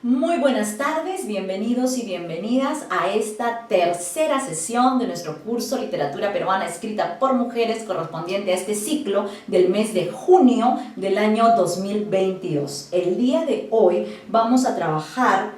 Muy buenas tardes, bienvenidos y bienvenidas a esta tercera sesión de nuestro curso Literatura Peruana escrita por mujeres correspondiente a este ciclo del mes de junio del año 2022. El día de hoy vamos a trabajar,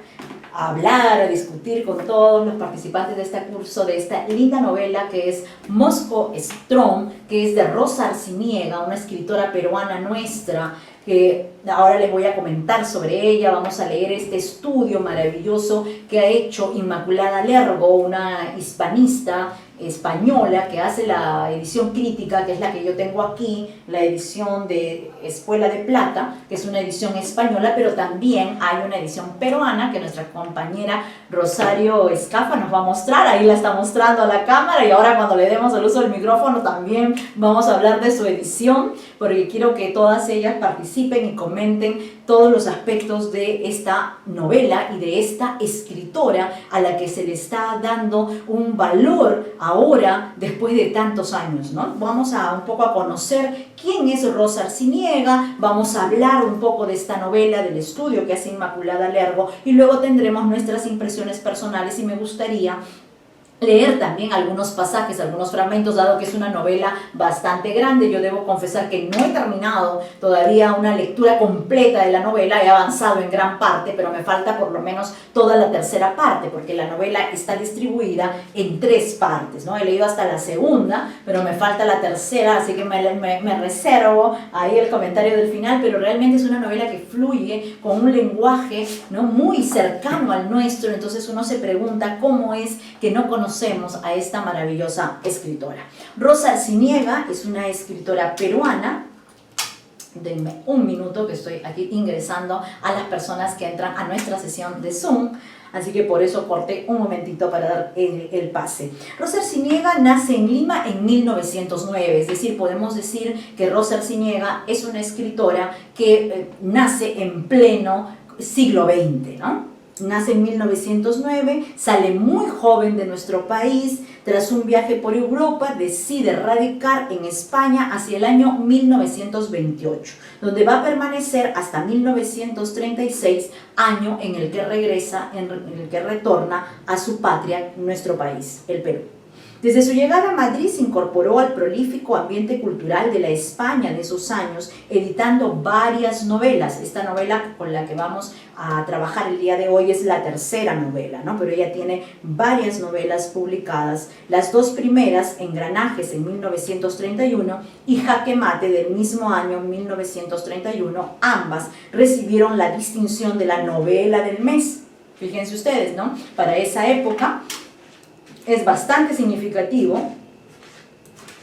a hablar, a discutir con todos los participantes de este curso de esta linda novela que es Moscow Strong, que es de Rosa Arciniega, una escritora peruana nuestra, que ahora les voy a comentar sobre ella. Vamos a leer este estudio maravilloso que ha hecho Inmaculada Lergo, una hispanista española que hace la edición crítica, que es la que yo tengo aquí, la edición de Espuela de Plata, que es una edición española, pero también hay una edición peruana que nuestra compañera Rosario Escafa nos va a mostrar. Ahí la está mostrando a la cámara, y ahora cuando le demos el uso del micrófono también vamos a hablar de su edición, porque quiero que todas ellas participen y comenten todos los aspectos de esta novela y de esta escritora a la que se le está dando un valor ahora después de tantos años, ¿no? Vamos a un poco a conocer quién es Rosa Arciniega, vamos a hablar un poco de esta novela, del estudio que hace Inmaculada Lergo, y luego tendremos nuestras impresiones personales, y me gustaría leer también algunos pasajes, algunos fragmentos, dado que es una novela bastante grande. Yo debo confesar que no he terminado todavía una lectura completa de la novela, he avanzado en gran parte, pero me falta por lo menos toda la tercera parte, porque la novela está distribuida en 3 partes, ¿no? He leído hasta la segunda, pero me falta la tercera, así que me reservo ahí el comentario del final, pero realmente es una novela que fluye con un lenguaje, ¿no?, muy cercano al nuestro. Entonces uno se pregunta cómo es que no conocemos a esta maravillosa escritora. Rosa Arciniega es una escritora peruana. Denme un minuto que estoy aquí ingresando a las personas que entran a nuestra sesión de Zoom, así que por eso corté un momentito para dar el pase. Rosa Arciniega nace en Lima en 1909, es decir, podemos decir que Rosa Arciniega es una escritora que nace en pleno siglo XX, ¿no? Nace en 1909, sale muy joven de nuestro país. Tras un viaje por Europa, decide radicar en España hacia el año 1928, donde va a permanecer hasta 1936, año en el que retorna a su patria, nuestro país, el Perú. Desde su llegada a Madrid se incorporó al prolífico ambiente cultural de la España de esos años, editando varias novelas. Esta novela con la que vamos a trabajar el día de hoy es la tercera novela, ¿no? Pero ella tiene varias novelas publicadas. Las 2 primeras, Engranajes en 1931 y Jaque Mate del mismo año, 1931, ambas recibieron la distinción de la novela del mes. Fíjense ustedes, ¿no? Para esa época es bastante significativo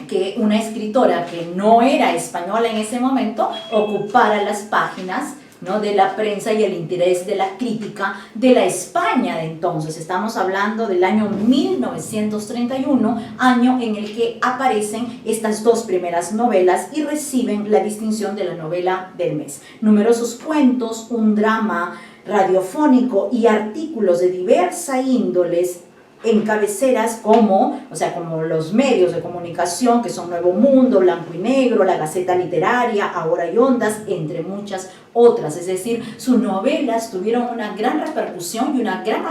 que una escritora que no era española en ese momento ocupara las páginas, ¿no?, de la prensa y el interés de la crítica de la España de entonces. Estamos hablando del año 1931, año en el que aparecen estas 2 primeras novelas y reciben la distinción de la novela del mes. Numerosos cuentos, un drama radiofónico y artículos de diversa índoles en cabeceras como los medios de comunicación que son Nuevo Mundo, Blanco y Negro, La Gaceta Literaria, Ahora y Ondas, entre muchas otras. Es decir, sus novelas tuvieron una gran repercusión y una gran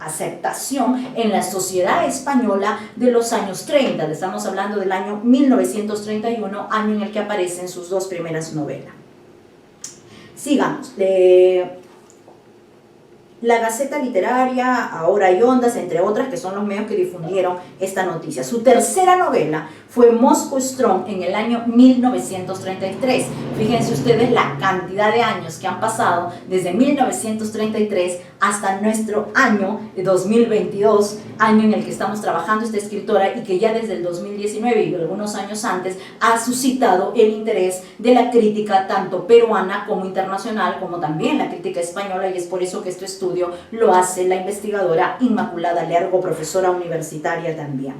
aceptación en la sociedad española de los años 30. Estamos hablando del año 1931, año en el que aparecen sus 2 primeras novelas. Sigamos. La Gaceta Literaria, Ahora y Ondas, entre otras, que son los medios que difundieron esta noticia. Su tercera novela fue Moscow Strong en el año 1933. Fíjense ustedes la cantidad de años que han pasado desde 1933 hasta nuestro año 2022, año en el que estamos trabajando esta escritora, y que ya desde el 2019 y algunos años antes ha suscitado el interés de la crítica tanto peruana como internacional, como también la crítica española, y es por eso que este estudio lo hace la investigadora Inmaculada Lergo, profesora universitaria también.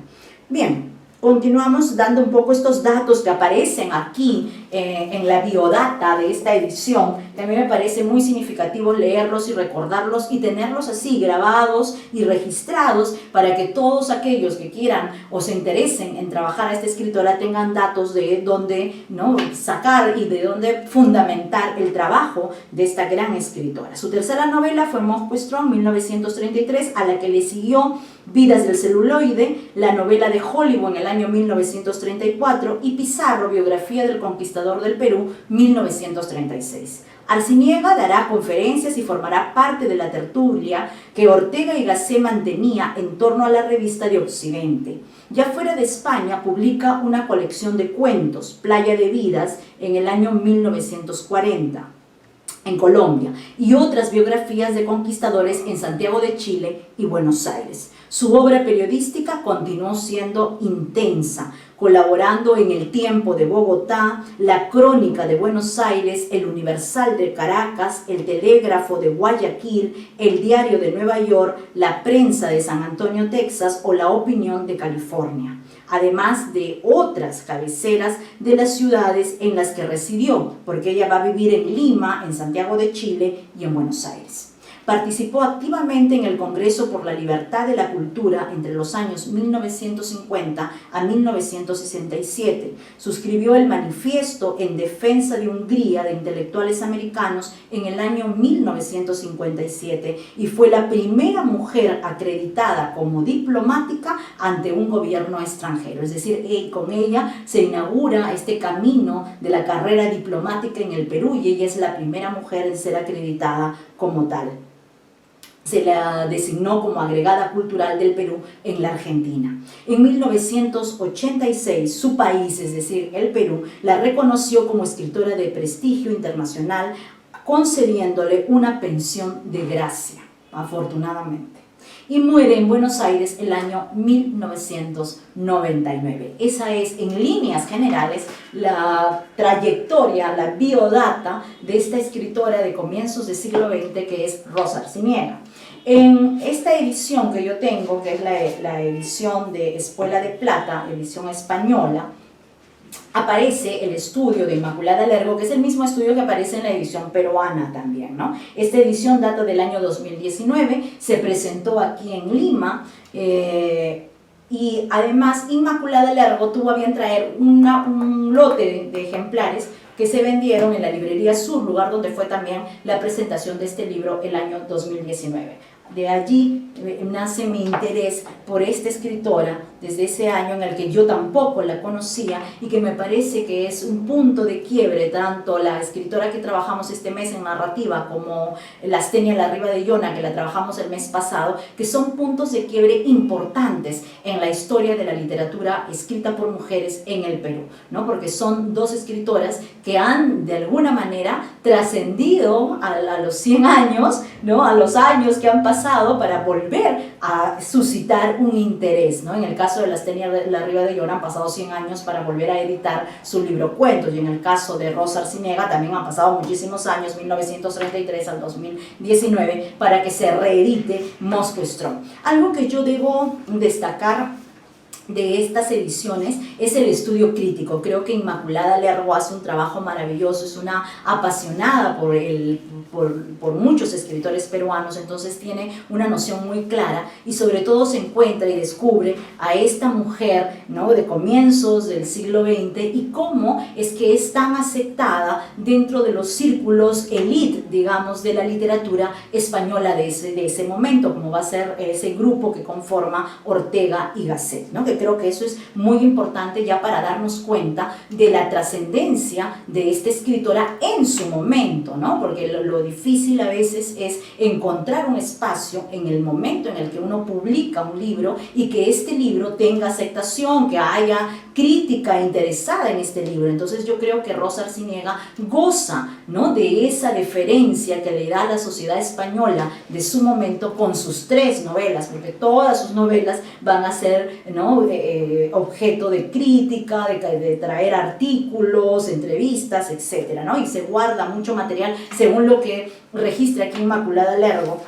Bien, continuamos dando un poco estos datos que aparecen aquí en la biodata de esta edición, que a mí me parece muy significativo leerlos y recordarlos y tenerlos así grabados y registrados para que todos aquellos que quieran o se interesen en trabajar a esta escritora tengan datos de dónde, ¿no?, sacar y de dónde fundamentar el trabajo de esta gran escritora. Su tercera novela fue Moscow Strong, 1933, a la que le siguió Vidas del celuloide, la novela de Hollywood en el año 1934 y Pizarro, biografía del conquistador del Perú, 1936. Arciniega dará conferencias y formará parte de la tertulia que Ortega y Gasset mantenía en torno a la revista de Occidente. Ya fuera de España, publica una colección de cuentos, Playa de Vidas, en el año 1940. En Colombia, y otras biografías de conquistadores en Santiago de Chile y Buenos Aires. Su obra periodística continuó siendo intensa, colaborando en El Tiempo de Bogotá, La Crónica de Buenos Aires, El Universal de Caracas, El Telégrafo de Guayaquil, El Diario de Nueva York, La Prensa de San Antonio, Texas, o La Opinión de California, además de otras cabeceras de las ciudades en las que residió, porque ella va a vivir en Lima, en Santiago de Chile y en Buenos Aires. Participó activamente en el Congreso por la Libertad de la Cultura entre los años 1950 a 1967. Suscribió el Manifiesto en Defensa de Hungría de Intelectuales Americanos en el año 1957 y fue la primera mujer acreditada como diplomática ante un gobierno extranjero. Es decir, con ella se inaugura este camino de la carrera diplomática en el Perú y ella es la primera mujer en ser acreditada como tal. Se la designó como agregada cultural del Perú en la Argentina. En 1986, su país, es decir, el Perú, la reconoció como escritora de prestigio internacional, concediéndole una pensión de gracia, afortunadamente. Y muere en Buenos Aires el año 1999. Esa es, en líneas generales, la trayectoria, la biodata de esta escritora de comienzos del siglo XX, que es Rosa Arciniega. En esta edición que yo tengo, que es la edición de Espuela de Plata, edición española, aparece el estudio de Inmaculada Lergo, que es el mismo estudio que aparece en la edición peruana también, ¿no? Esta edición data del año 2019, se presentó aquí en Lima, y además Inmaculada Lergo tuvo a bien traer un lote de ejemplares que se vendieron en la librería Sur, lugar donde fue también la presentación de este libro el año 2019. De allí nace mi interés por esta escritora desde ese año en el que yo tampoco la conocía y que me parece que es un punto de quiebre, tanto la escritora que trabajamos este mes en narrativa como la Astenia Larriba de Llona, que la trabajamos el mes pasado, que son puntos de quiebre importantes en la historia de la literatura escrita por mujeres en el Perú, ¿no? Porque son dos escritoras que han de alguna manera trascendido a los 100 años, ¿no? A los años que han pasado para volver a suscitar un interés, ¿no? En el caso de la Astenia Larriba de Llona han pasado 100 años para volver a editar su libro Cuentos, y en el caso de Rosa Arciniega también han pasado muchísimos años, 1933 al 2019, para que se reedite Moscow Strong. Algo que yo debo destacar de estas ediciones es el estudio crítico. Creo que Inmaculada Lergo hace un trabajo maravilloso, es una apasionada por muchos escritores peruanos, entonces tiene una noción muy clara y sobre todo se encuentra y descubre a esta mujer, ¿no?, de comienzos del siglo XX y cómo es que es tan aceptada dentro de los círculos elite, digamos, de la literatura española de ese momento, como va a ser ese grupo que conforma Ortega y Gasset, ¿no? Que creo que eso es muy importante ya para darnos cuenta de la trascendencia de esta escritora en su momento, ¿no? Porque lo difícil a veces es encontrar un espacio en el momento en el que uno publica un libro y que este libro tenga aceptación, que haya crítica interesada en este libro. Entonces yo creo que Rosa Arciniega goza, ¿no?, de esa deferencia que le da a la sociedad española de su momento con sus 3 novelas, porque todas sus novelas van a ser, ¿no?, objeto de crítica, de traer artículos, entrevistas, etcétera, ¿no? Y se guarda mucho material según lo que registra aquí Inmaculada Lergo.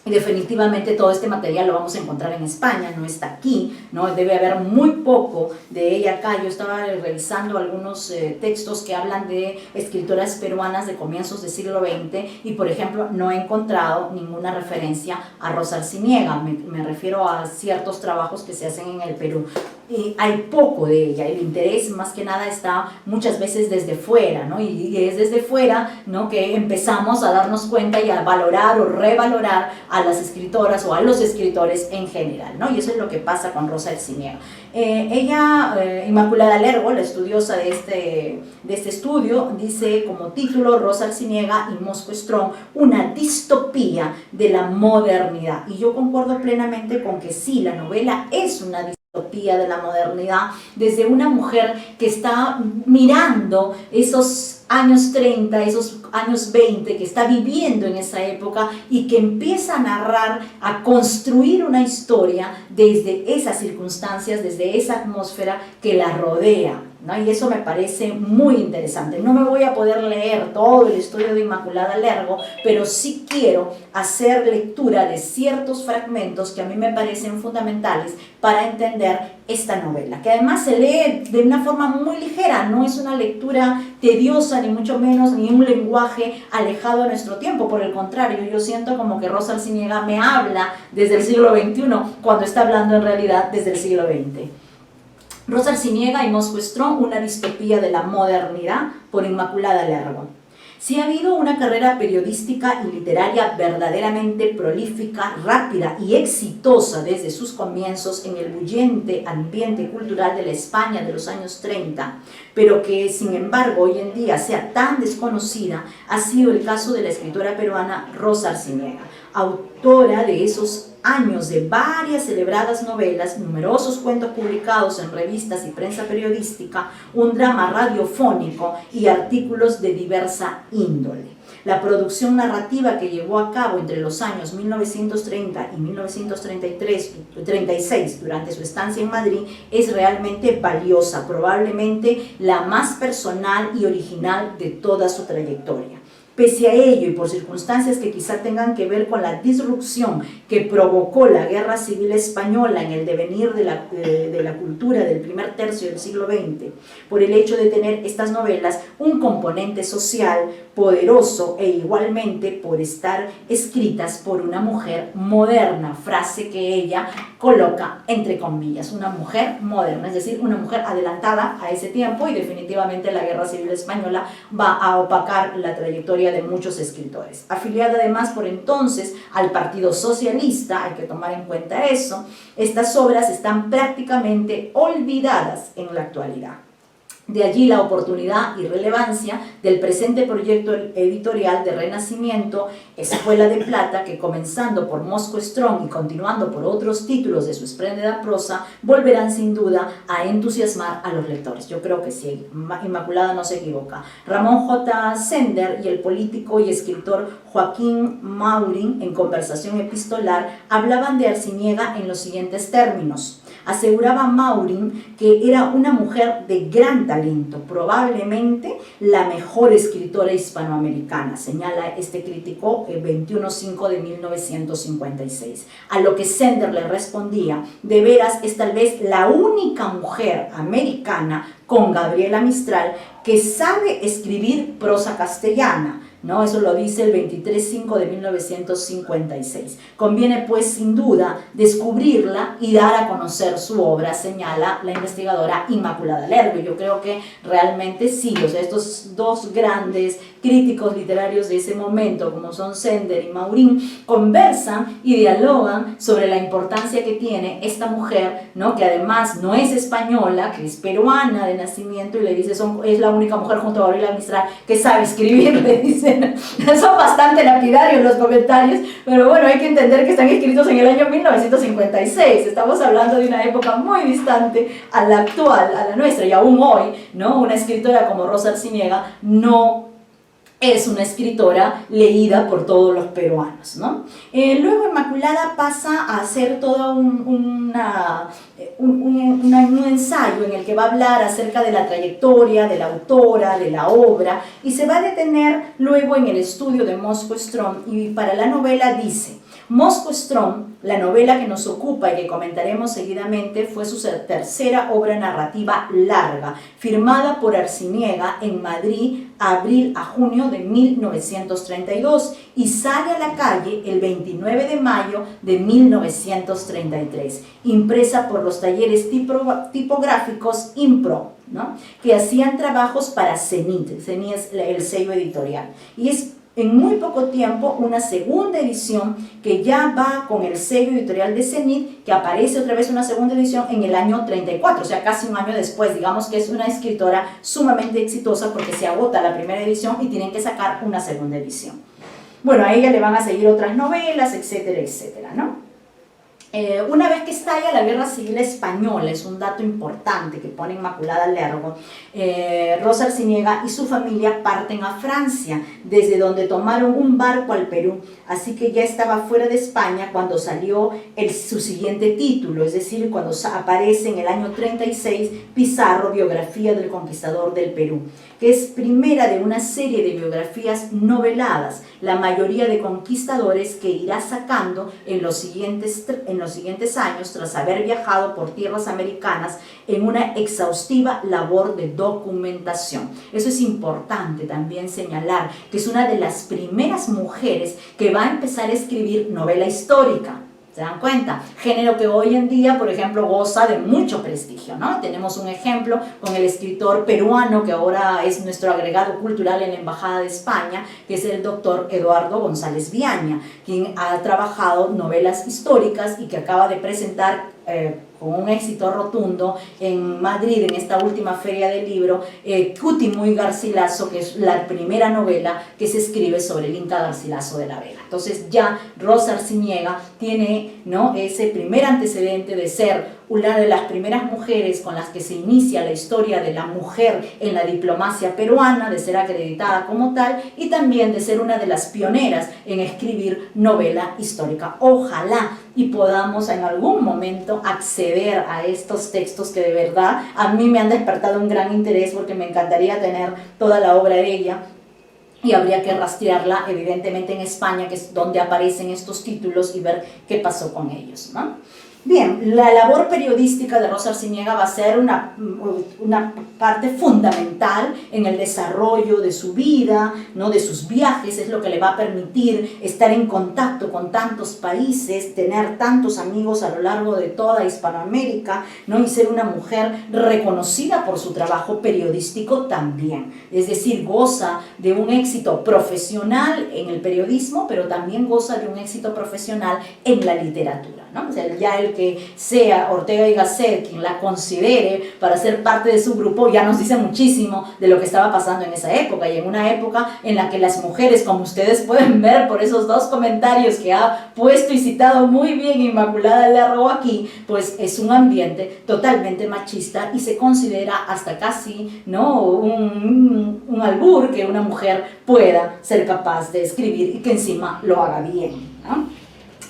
Y definitivamente todo este material lo vamos a encontrar en España, no está aquí, ¿no? Debe haber muy poco de ella acá. Yo estaba revisando algunos textos que hablan de escritoras peruanas de comienzos del siglo XX y, por ejemplo, no he encontrado ninguna referencia a Rosa Arciniega. Me refiero a ciertos trabajos que se hacen en el Perú. Y hay poco de ella, el interés más que nada está muchas veces desde fuera, ¿no? Y es desde fuera, ¿no?, que empezamos a darnos cuenta y a valorar o revalorar a las escritoras o a los escritores en general, ¿no? Y eso es lo que pasa con Rosa Arciniega. Inmaculada Lergo, la estudiosa de este estudio, dice como título Rosa Arciniega y Mosco Strong, una distopía de la modernidad. Y yo concuerdo plenamente con que sí, la novela es una distopía de la modernidad, desde una mujer que está mirando esos años 30, esos años 20, que está viviendo en esa época y que empieza a narrar, a construir una historia desde esas circunstancias, desde esa atmósfera que la rodea, ¿no? Y eso me parece muy interesante. No me voy a poder leer todo el estudio de Inmaculada Lergo, pero sí quiero hacer lectura de ciertos fragmentos que a mí me parecen fundamentales para entender esta novela, que además se lee de una forma muy ligera, no es una lectura tediosa, ni mucho menos, ni un lenguaje alejado de nuestro tiempo. Por el contrario, yo siento como que Rosa Arciniega me habla desde el siglo XXI, cuando está hablando en realidad desde el siglo XX. Rosa Arciniega y Mosco Strong, una distopía de la modernidad, por Inmaculada Lergo. Si ha habido una carrera periodística y literaria verdaderamente prolífica, rápida y exitosa desde sus comienzos en el bullente ambiente cultural de la España de los años 30, pero que sin embargo hoy en día sea tan desconocida, ha sido el caso de la escritora peruana Rosa Arciniega, autora de esos años de varias celebradas novelas, numerosos cuentos publicados en revistas y prensa periodística, un drama radiofónico y artículos de diversa índole. La producción narrativa que llevó a cabo entre los años 1930 y 1936 durante su estancia en Madrid es realmente valiosa, probablemente la más personal y original de toda su trayectoria. Pese a ello y por circunstancias que quizá tengan que ver con la disrupción que provocó la Guerra Civil Española en el devenir de la cultura del primer tercio del siglo XX, por el hecho de tener estas novelas un componente social poderoso e igualmente por estar escritas por una mujer moderna, frase que ella coloca entre comillas, una mujer moderna, es decir, una mujer adelantada a ese tiempo, y definitivamente la Guerra Civil Española va a opacar la trayectoria de muchos escritores. Afiliada además por entonces al Partido Socialista, hay que tomar en cuenta eso, estas obras están prácticamente olvidadas en la actualidad. De allí la oportunidad y relevancia del presente proyecto editorial de Renacimiento, Escuela de Plata, que comenzando por Mosco Strong y continuando por otros títulos de su espléndida prosa, volverán sin duda a entusiasmar a los lectores. Yo creo que sí, Inmaculada no se equivoca. Ramón J. Sender y el político y escritor Joaquín Maurín, en conversación epistolar, hablaban de Arciniega en los siguientes términos. Aseguraba Maurín que era una mujer de gran talento, probablemente la mejor escritora hispanoamericana, señala este crítico el 21/5 de 1956. A lo que Sender le respondía, de veras es tal vez la única mujer americana con Gabriela Mistral que sabe escribir prosa castellana, ¿no? Eso lo dice el 23/5 de 1956. Conviene pues sin duda descubrirla y dar a conocer su obra, señala la investigadora Inmaculada Lergo. Yo creo que realmente sí, o sea, estos dos grandes críticos literarios de ese momento, como son Sender y Maurín, conversan y dialogan sobre la importancia que tiene esta mujer, ¿no?, que además no es española, que es peruana de nacimiento, y le dice, es la única mujer junto a Gabriela Mistral que sabe escribir, le dicen. Son bastante lapidarios los comentarios, pero bueno, hay que entender que están escritos en el año 1956, estamos hablando de una época muy distante a la actual, a la nuestra, y aún hoy, ¿no?, una escritora como Rosa Arciniega no es una escritora leída por todos los peruanos, ¿no? Luego Inmaculada pasa a hacer todo un ensayo en el que va a hablar acerca de la trayectoria de la autora, de la obra, y se va a detener luego en el estudio de Mosco Strong, y para la novela dice: Moscow Ström, la novela que nos ocupa y que comentaremos seguidamente, fue su tercera obra narrativa larga, firmada por Arciniega en Madrid abril a junio de 1932 y sale a la calle el 29 de mayo de 1933, impresa por los talleres tipográficos Impro, ¿no?, que hacían trabajos para Zenit. Zenit es el sello editorial. Y es en muy poco tiempo una segunda edición que ya va con el sello editorial de Zenit, que aparece otra vez una segunda edición en el año 34, o sea, casi un año después. Digamos que es una escritora sumamente exitosa porque se agota la primera edición y tienen que sacar una segunda edición. Bueno, a ella le van a seguir otras novelas, etcétera, etcétera, ¿no? Una vez que estalla la Guerra Civil Española, es un dato importante que pone Inmaculada Lergo, Rosa Arciniega y su familia parten a Francia, desde donde tomaron un barco al Perú, así que ya estaba fuera de España cuando salió su siguiente título, es decir, cuando aparece en el año 36 Pizarro, biografía del conquistador del Perú, que es primera de una serie de biografías noveladas, la mayoría de conquistadores que irá sacando en los siguientes años tras haber viajado por tierras americanas en una exhaustiva labor de documentación. Eso es importante también señalar, que es una de las primeras mujeres que va a empezar a escribir novela histórica. ¿Se dan cuenta? Género que hoy en día, por ejemplo, goza de mucho prestigio, ¿no? Tenemos un ejemplo con el escritor peruano que ahora es nuestro agregado cultural en la Embajada de España, que es el doctor Eduardo González Viaña, quien ha trabajado novelas históricas y que acaba de presentar con un éxito rotundo en Madrid, en esta última feria del libro, Cútimo y Garcilaso, que es la primera novela que se escribe sobre el Inca Garcilaso de la Vega. Entonces ya Rosa Arciniega tiene, ¿no?, ese primer antecedente de ser una de las primeras mujeres con las que se inicia la historia de la mujer en la diplomacia peruana, de ser acreditada como tal, y también de ser una de las pioneras en escribir novela histórica. Ojalá y podamos en algún momento acceder a estos textos que de verdad a mí me han despertado un gran interés, porque me encantaría tener toda la obra de ella. Y habría que rastrearla evidentemente en España, que es donde aparecen estos títulos, y ver qué pasó con ellos, ¿no? Bien, la labor periodística de Rosa Arciniega va a ser una parte fundamental en el desarrollo de su vida, ¿no?, de sus viajes. Es lo que le va a permitir estar en contacto con tantos países, tener tantos amigos a lo largo de toda Hispanoamérica, ¿no?, y ser una mujer reconocida por su trabajo periodístico también. Es decir, goza de un éxito profesional en el periodismo, pero también goza de un éxito profesional en la literatura, ¿no? O sea, ya el que sea Ortega y Gasset quien la considere para ser parte de su grupo ya nos dice muchísimo de lo que estaba pasando en esa época, y en una época en la que las mujeres, como ustedes pueden ver por esos dos comentarios que ha puesto y citado muy bien Inmaculada Lergo aquí, pues es un ambiente totalmente machista y se considera hasta casi, ¿no?, un albur que una mujer pueda ser capaz de escribir y que encima lo haga bien, ¿no?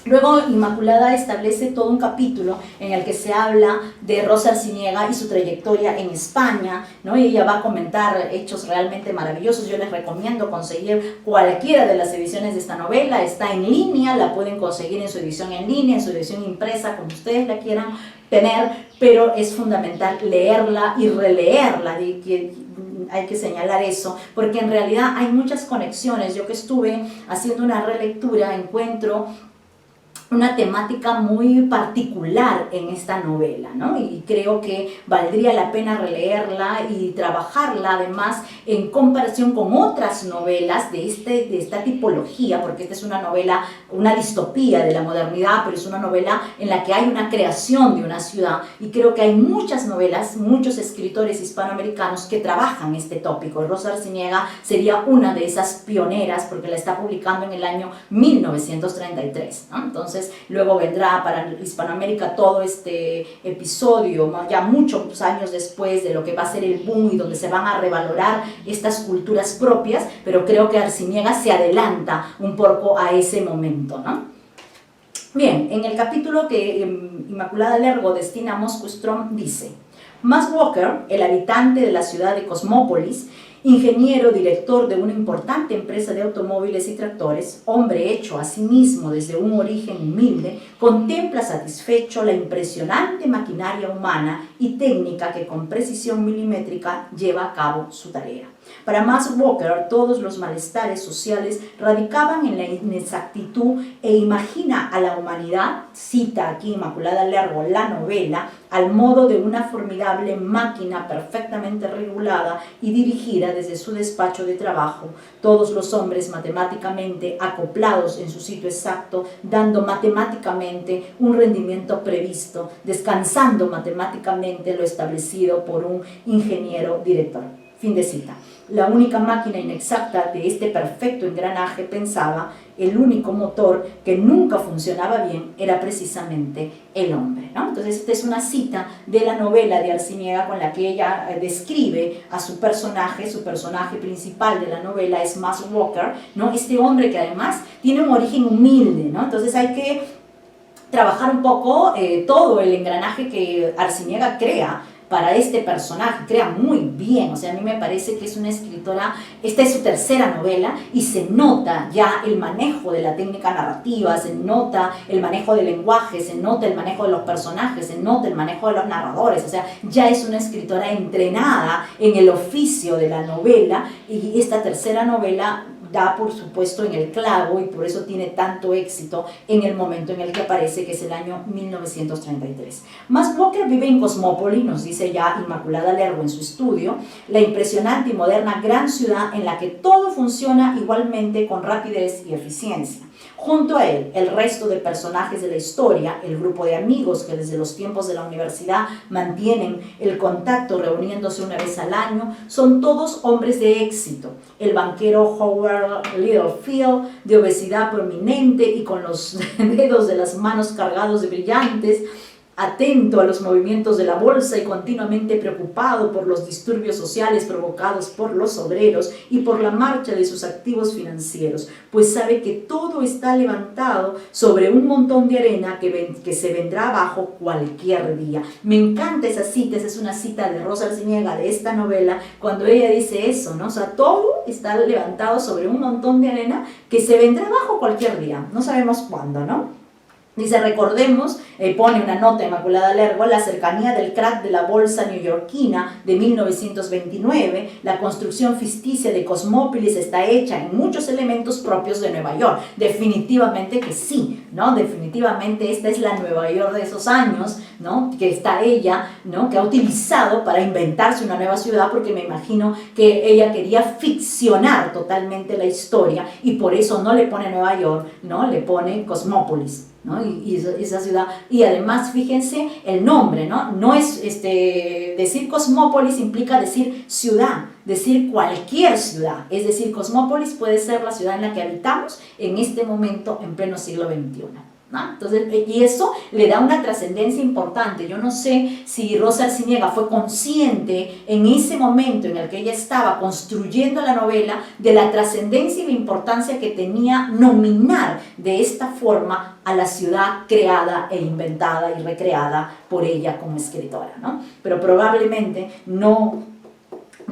Luego Inmaculada establece todo un capítulo en el que se habla de Rosa Arciniega y su trayectoria en España, ¿no? Y ella va a comentar hechos realmente maravillosos. Yo les recomiendo conseguir cualquiera de las ediciones de esta novela. Está en línea, la pueden conseguir en su edición en línea, en su edición impresa, como ustedes la quieran tener, pero es fundamental leerla y releerla. Hay que señalar eso, porque en realidad hay muchas conexiones. Yo que estuve haciendo una relectura, encuentro una temática muy particular en esta novela, ¿no? Y creo que valdría la pena releerla y trabajarla además en comparación con otras novelas de esta tipología, porque esta es una novela, una distopía de la modernidad, pero es una novela en la que hay una creación de una ciudad, y creo que hay muchas novelas, muchos escritores hispanoamericanos que trabajan este tópico. Rosa Arciniega sería una de esas pioneras porque la está publicando en el año 1933, ¿no? Entonces, luego vendrá para Hispanoamérica todo este episodio, ¿no?, ya muchos años después de lo que va a ser el boom y donde se van a revalorar estas culturas propias, pero creo que Arciniega se adelanta un poco a ese momento, ¿no? Bien, en el capítulo que Inmaculada Lergo destina a Moscow Ström dice: Max Walker, el habitante de la ciudad de Cosmópolis, Ingeniero, director de una importante empresa de automóviles y tractores, hombre hecho a sí mismo desde un origen humilde, contempla satisfecho la impresionante maquinaria humana y técnica que con precisión milimétrica lleva a cabo su tarea. Para Max Walker, todos los malestares sociales radicaban en la inexactitud e imagina a la humanidad, cita aquí Inmaculada Lergo la novela, al modo de una formidable máquina perfectamente regulada y dirigida desde su despacho de trabajo, todos los hombres matemáticamente acoplados en su sitio exacto, dando matemáticamente un rendimiento previsto, descansando matemáticamente lo establecido por un ingeniero director. Fin de cita. La única máquina inexacta de este perfecto engranaje, pensaba, el único motor que nunca funcionaba bien era precisamente el hombre, ¿no? Entonces esta es una cita de la novela de Arciniega con la que ella describe a su personaje principal de la novela es Max Walker, ¿no? Este hombre que además tiene un origen humilde, ¿no? Entonces hay que trabajar un poco todo el engranaje que Arciniega crea para este personaje, crea muy bien, o sea, a mí me parece que es una escritora, esta es su tercera novela y se nota ya el manejo de la técnica narrativa, se nota el manejo del lenguaje, se nota el manejo de los personajes, se nota el manejo de los narradores, o sea, ya es una escritora entrenada en el oficio de la novela y esta tercera novela da por supuesto en el clavo y por eso tiene tanto éxito en el momento en el que aparece, que es el año 1933. Max Walker vive en Cosmópolis, nos dice ya Inmaculada Lergo en su estudio, la impresionante y moderna gran ciudad en la que todo funciona igualmente con rapidez y eficiencia. Junto a él, el resto de personajes de la historia, el grupo de amigos que desde los tiempos de la universidad mantienen el contacto reuniéndose una vez al año, son todos hombres de éxito. El banquero Howard Littlefield, de obesidad prominente y con los dedos de las manos cargados de brillantes, atento a los movimientos de la bolsa y continuamente preocupado por los disturbios sociales provocados por los obreros y por la marcha de sus activos financieros, pues sabe que todo está levantado sobre un montón de arena que se vendrá abajo cualquier día. Me encanta esa cita, esa es una cita de Rosa Arciniega de esta novela, cuando ella dice eso, ¿no? O sea, todo está levantado sobre un montón de arena que se vendrá abajo cualquier día, no sabemos cuándo, ¿no? Dice, recordemos, pone una nota Inmaculada Lergo, la cercanía del crack de la bolsa neoyorquina de 1929, la construcción ficticia de Cosmópolis está hecha en muchos elementos propios de Nueva York. Definitivamente que sí, ¿no? Definitivamente esta es la Nueva York de esos años, ¿no? Que está ella, ¿no? Que ha utilizado para inventarse una nueva ciudad, porque me imagino que ella quería ficcionar totalmente la historia y por eso no le pone Nueva York, ¿no? Le pone Cosmópolis, ¿no? Y esa ciudad, y además fíjense el nombre, ¿no? No es decir Cosmópolis implica decir ciudad, decir cualquier ciudad, es decir, Cosmópolis puede ser la ciudad en la que habitamos en este momento en pleno siglo XXI, ¿no? Entonces, y eso le da una trascendencia importante. Yo no sé si Rosa Arciniega fue consciente en ese momento en el que ella estaba construyendo la novela de la trascendencia y la importancia que tenía nominar de esta forma a la ciudad creada e inventada y recreada por ella como escritora, ¿no? Pero probablemente no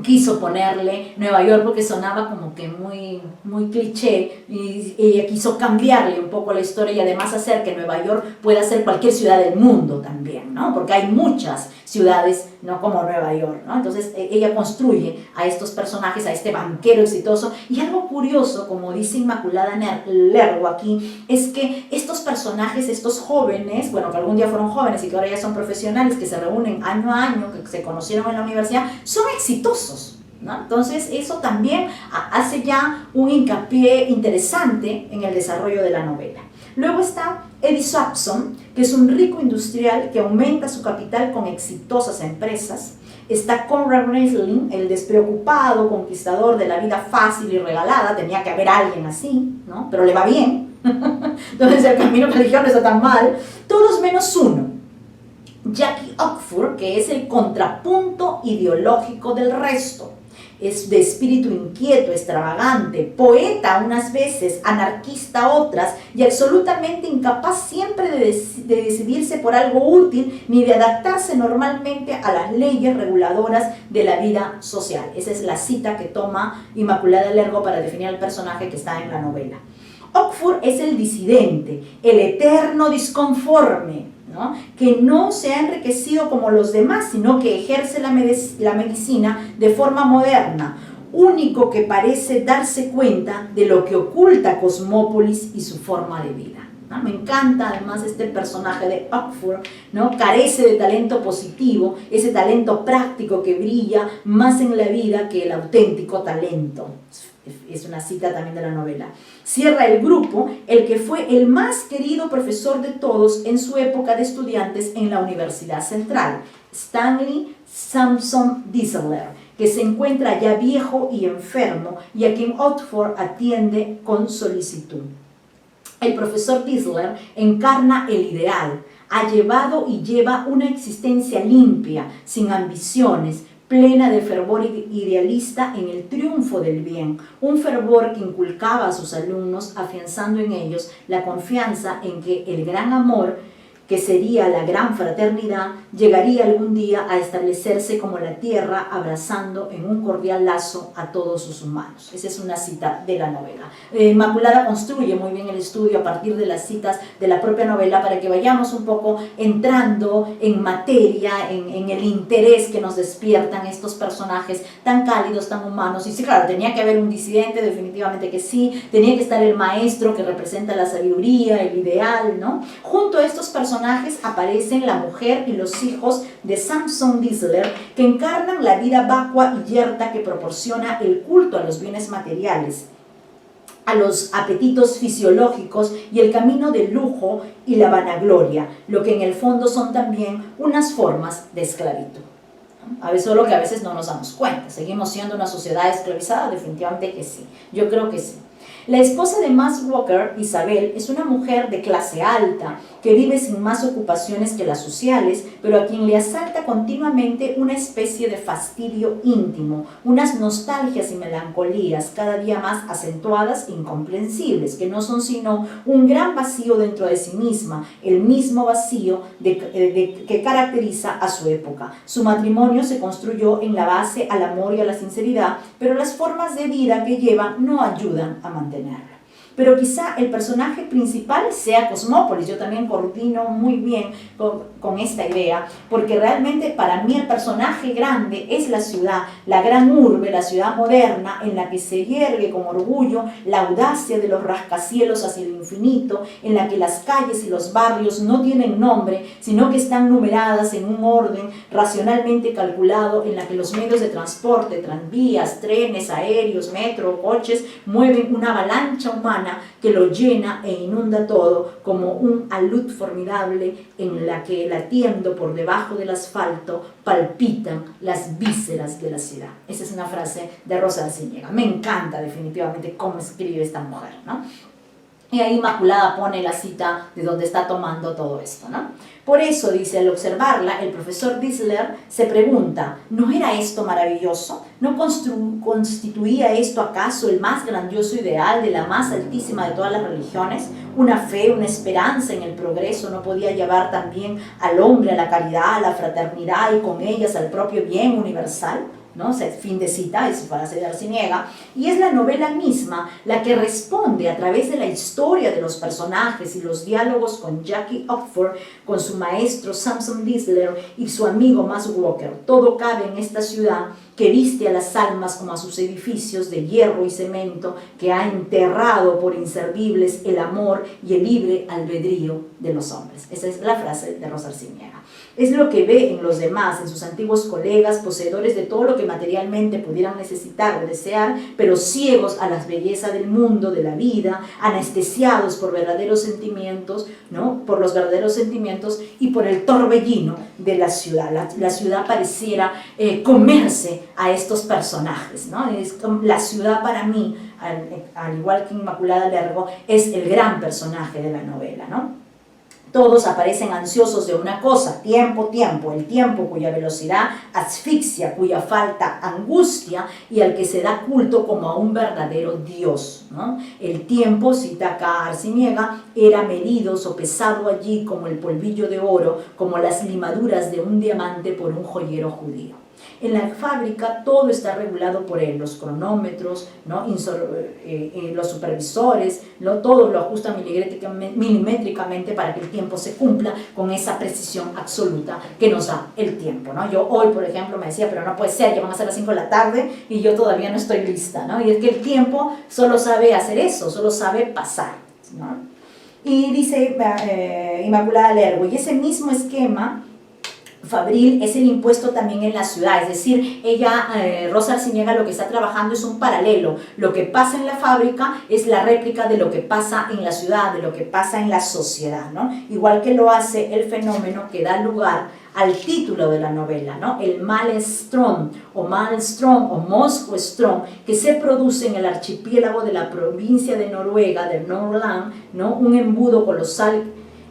quiso ponerle Nueva York porque sonaba como que muy cliché y ella quiso cambiarle un poco la historia y además hacer que Nueva York pueda ser cualquier ciudad del mundo también, ¿no? Porque hay muchas ciudades, no como Nueva York, ¿no? Entonces ella construye a estos personajes, a este banquero exitoso, y algo curioso, como dice Inmaculada Lergo aquí, es que estos personajes, estos jóvenes, bueno, que algún día fueron jóvenes y que ahora ya son profesionales, que se reúnen año a año, que se conocieron en la universidad, son exitosos, ¿no? Entonces eso también hace ya un hincapié interesante en el desarrollo de la novela. Luego está Eddie Sampson, que es un rico industrial que aumenta su capital con exitosas empresas. Está Conrad Resling, el despreocupado conquistador de la vida fácil y regalada. Tenía que haber alguien así, ¿no? Pero le va bien. Entonces el camino que eligieron no está tan mal. Todos menos uno. Jackie Oxford, que es el contrapunto ideológico del resto. es de espíritu inquieto, extravagante, poeta unas veces, anarquista otras, y absolutamente incapaz siempre de decidirse por algo útil ni de adaptarse normalmente a las leyes reguladoras de la vida social. Esa es la cita que toma Inmaculada Lergo para definir al personaje que está en la novela. Ockford es el disidente, el eterno disconforme, ¿no? Que no se ha enriquecido como los demás, sino que ejerce la medicina de forma moderna, único que parece darse cuenta de lo que oculta Cosmópolis y su forma de vida, ¿no? Me encanta además este personaje de Ockford, ¿no? Carece de talento positivo, ese talento práctico que brilla más en la vida que el auténtico talento. Es una cita también de la novela. Cierra el grupo el que fue el más querido profesor de todos en su época de estudiantes en la Universidad Central, Stanley Sampson Disler, que se encuentra ya viejo y enfermo y a quien Oxford atiende con solicitud. El profesor Disler encarna el ideal, ha llevado y lleva una existencia limpia, sin ambiciones, plena de fervor idealista en el triunfo del bien, un fervor que inculcaba a sus alumnos, afianzando en ellos la confianza en que el gran amor, que sería la gran fraternidad, llegaría algún día a establecerse como la tierra, abrazando en un cordial lazo a todos sus humanos. Esa es una cita de la novela. Inmaculada construye muy bien el estudio a partir de las citas de la propia novela para que vayamos un poco entrando en materia, en el interés que nos despiertan estos personajes tan cálidos, tan humanos. Y sí, claro, tenía que haber un disidente, definitivamente que sí, tenía que estar el maestro que representa la sabiduría, el ideal, ¿no? Junto a estos personajes aparecen la mujer y los hijos de Sampson Disler, que encarnan la vida vacua y yerta que proporciona el culto a los bienes materiales, a los apetitos fisiológicos y el camino del lujo y la vanagloria, lo que en el fondo son también unas formas de esclavitud. A veces, solo que a veces no nos damos cuenta. ¿Seguimos siendo una sociedad esclavizada? Definitivamente que sí. Yo creo que sí. La esposa de Max Walker, Isabel, es una mujer de clase alta que vive sin más ocupaciones que las sociales, pero a quien le asalta continuamente una especie de fastidio íntimo, unas nostalgias y melancolías cada día más acentuadas e incomprensibles, que no son sino un gran vacío dentro de sí misma, el mismo vacío que caracteriza a su época. Su matrimonio se construyó en la base al amor y a la sinceridad, pero las formas de vida que lleva no ayudan a mantenerla. Pero quizá el personaje principal sea Cosmópolis. Yo también coordino muy bien con esta idea, porque realmente para mí el personaje grande es la ciudad, la gran urbe, la ciudad moderna, en la que se yergue con orgullo la audacia de los rascacielos hacia el infinito, en la que las calles y los barrios no tienen nombre, sino que están numeradas en un orden racionalmente calculado, en la que los medios de transporte, tranvías, trenes, aéreos, metro, coches, mueven una avalancha humana que lo llena e inunda todo como un alud formidable en la que latiendo por debajo del asfalto palpitan las vísceras de la ciudad. Esa es una frase de Rosa Arciniega. Me encanta definitivamente cómo escribe esta mujer, ¿no? Y ahí Inmaculada pone la cita de donde está tomando todo esto, ¿no? Por eso, dice, al observarla, el profesor Disler se pregunta, ¿no era esto maravilloso? ¿No constituía esto acaso el más grandioso ideal de la más altísima de todas las religiones? Una fe, una esperanza en el progreso no podía llevar también al hombre a la caridad, a la fraternidad y con ellas al propio bien universal, ¿no? O sea, fin de cita, es frase de Arciniega, y es la novela misma la que responde a través de la historia de los personajes y los diálogos con Jackie Oxford, con su maestro Sampson Disler y su amigo Max Walker. Todo cabe en esta ciudad que viste a las almas como a sus edificios de hierro y cemento, que ha enterrado por inservibles el amor y el libre albedrío de los hombres. Esa es la frase de Rosa Arciniega. Es lo que ve en los demás, en sus antiguos colegas, poseedores de todo lo que materialmente pudieran necesitar o desear, pero ciegos a las bellezas del mundo, de la vida, anestesiados por verdaderos sentimientos, ¿no? Por los verdaderos sentimientos y por el torbellino de la ciudad. La ciudad pareciera comerse a estos personajes, ¿no? La ciudad para mí, al igual que Inmaculada Lergo, es el gran personaje de la novela, ¿no? Todos aparecen ansiosos de una cosa, tiempo, tiempo, el tiempo cuya velocidad asfixia, cuya falta angustia y al que se da culto como a un verdadero Dios, ¿no? El tiempo, cita acá Arciniega, era medido, sopesado allí como el polvillo de oro, como las limaduras de un diamante por un joyero judío. En la fábrica todo está regulado por él, los cronómetros, ¿no? Los supervisores, todo lo ajusta milimétricamente para que el tiempo se cumpla con esa precisión absoluta que nos da el tiempo, ¿no? Yo hoy, por ejemplo, me decía, pero no puede ser, ya van a ser las 5 de la tarde y yo todavía no estoy lista, ¿no? Y es que el tiempo solo sabe hacer eso, solo sabe pasar, ¿no? Y dice Inmaculada Lergo, y ese mismo esquema fabril es el impuesto también en la ciudad, es decir, Rosa Arciniega lo que está trabajando es un paralelo, lo que pasa en la fábrica es la réplica de lo que pasa en la ciudad, de lo que pasa en la sociedad, ¿no? Igual que lo hace el fenómeno que da lugar al título de la novela, ¿no? El Maelstrom o Moskva-Ström, que se produce en el archipiélago de la provincia de Noruega, de Nordland, ¿no? Un embudo colosal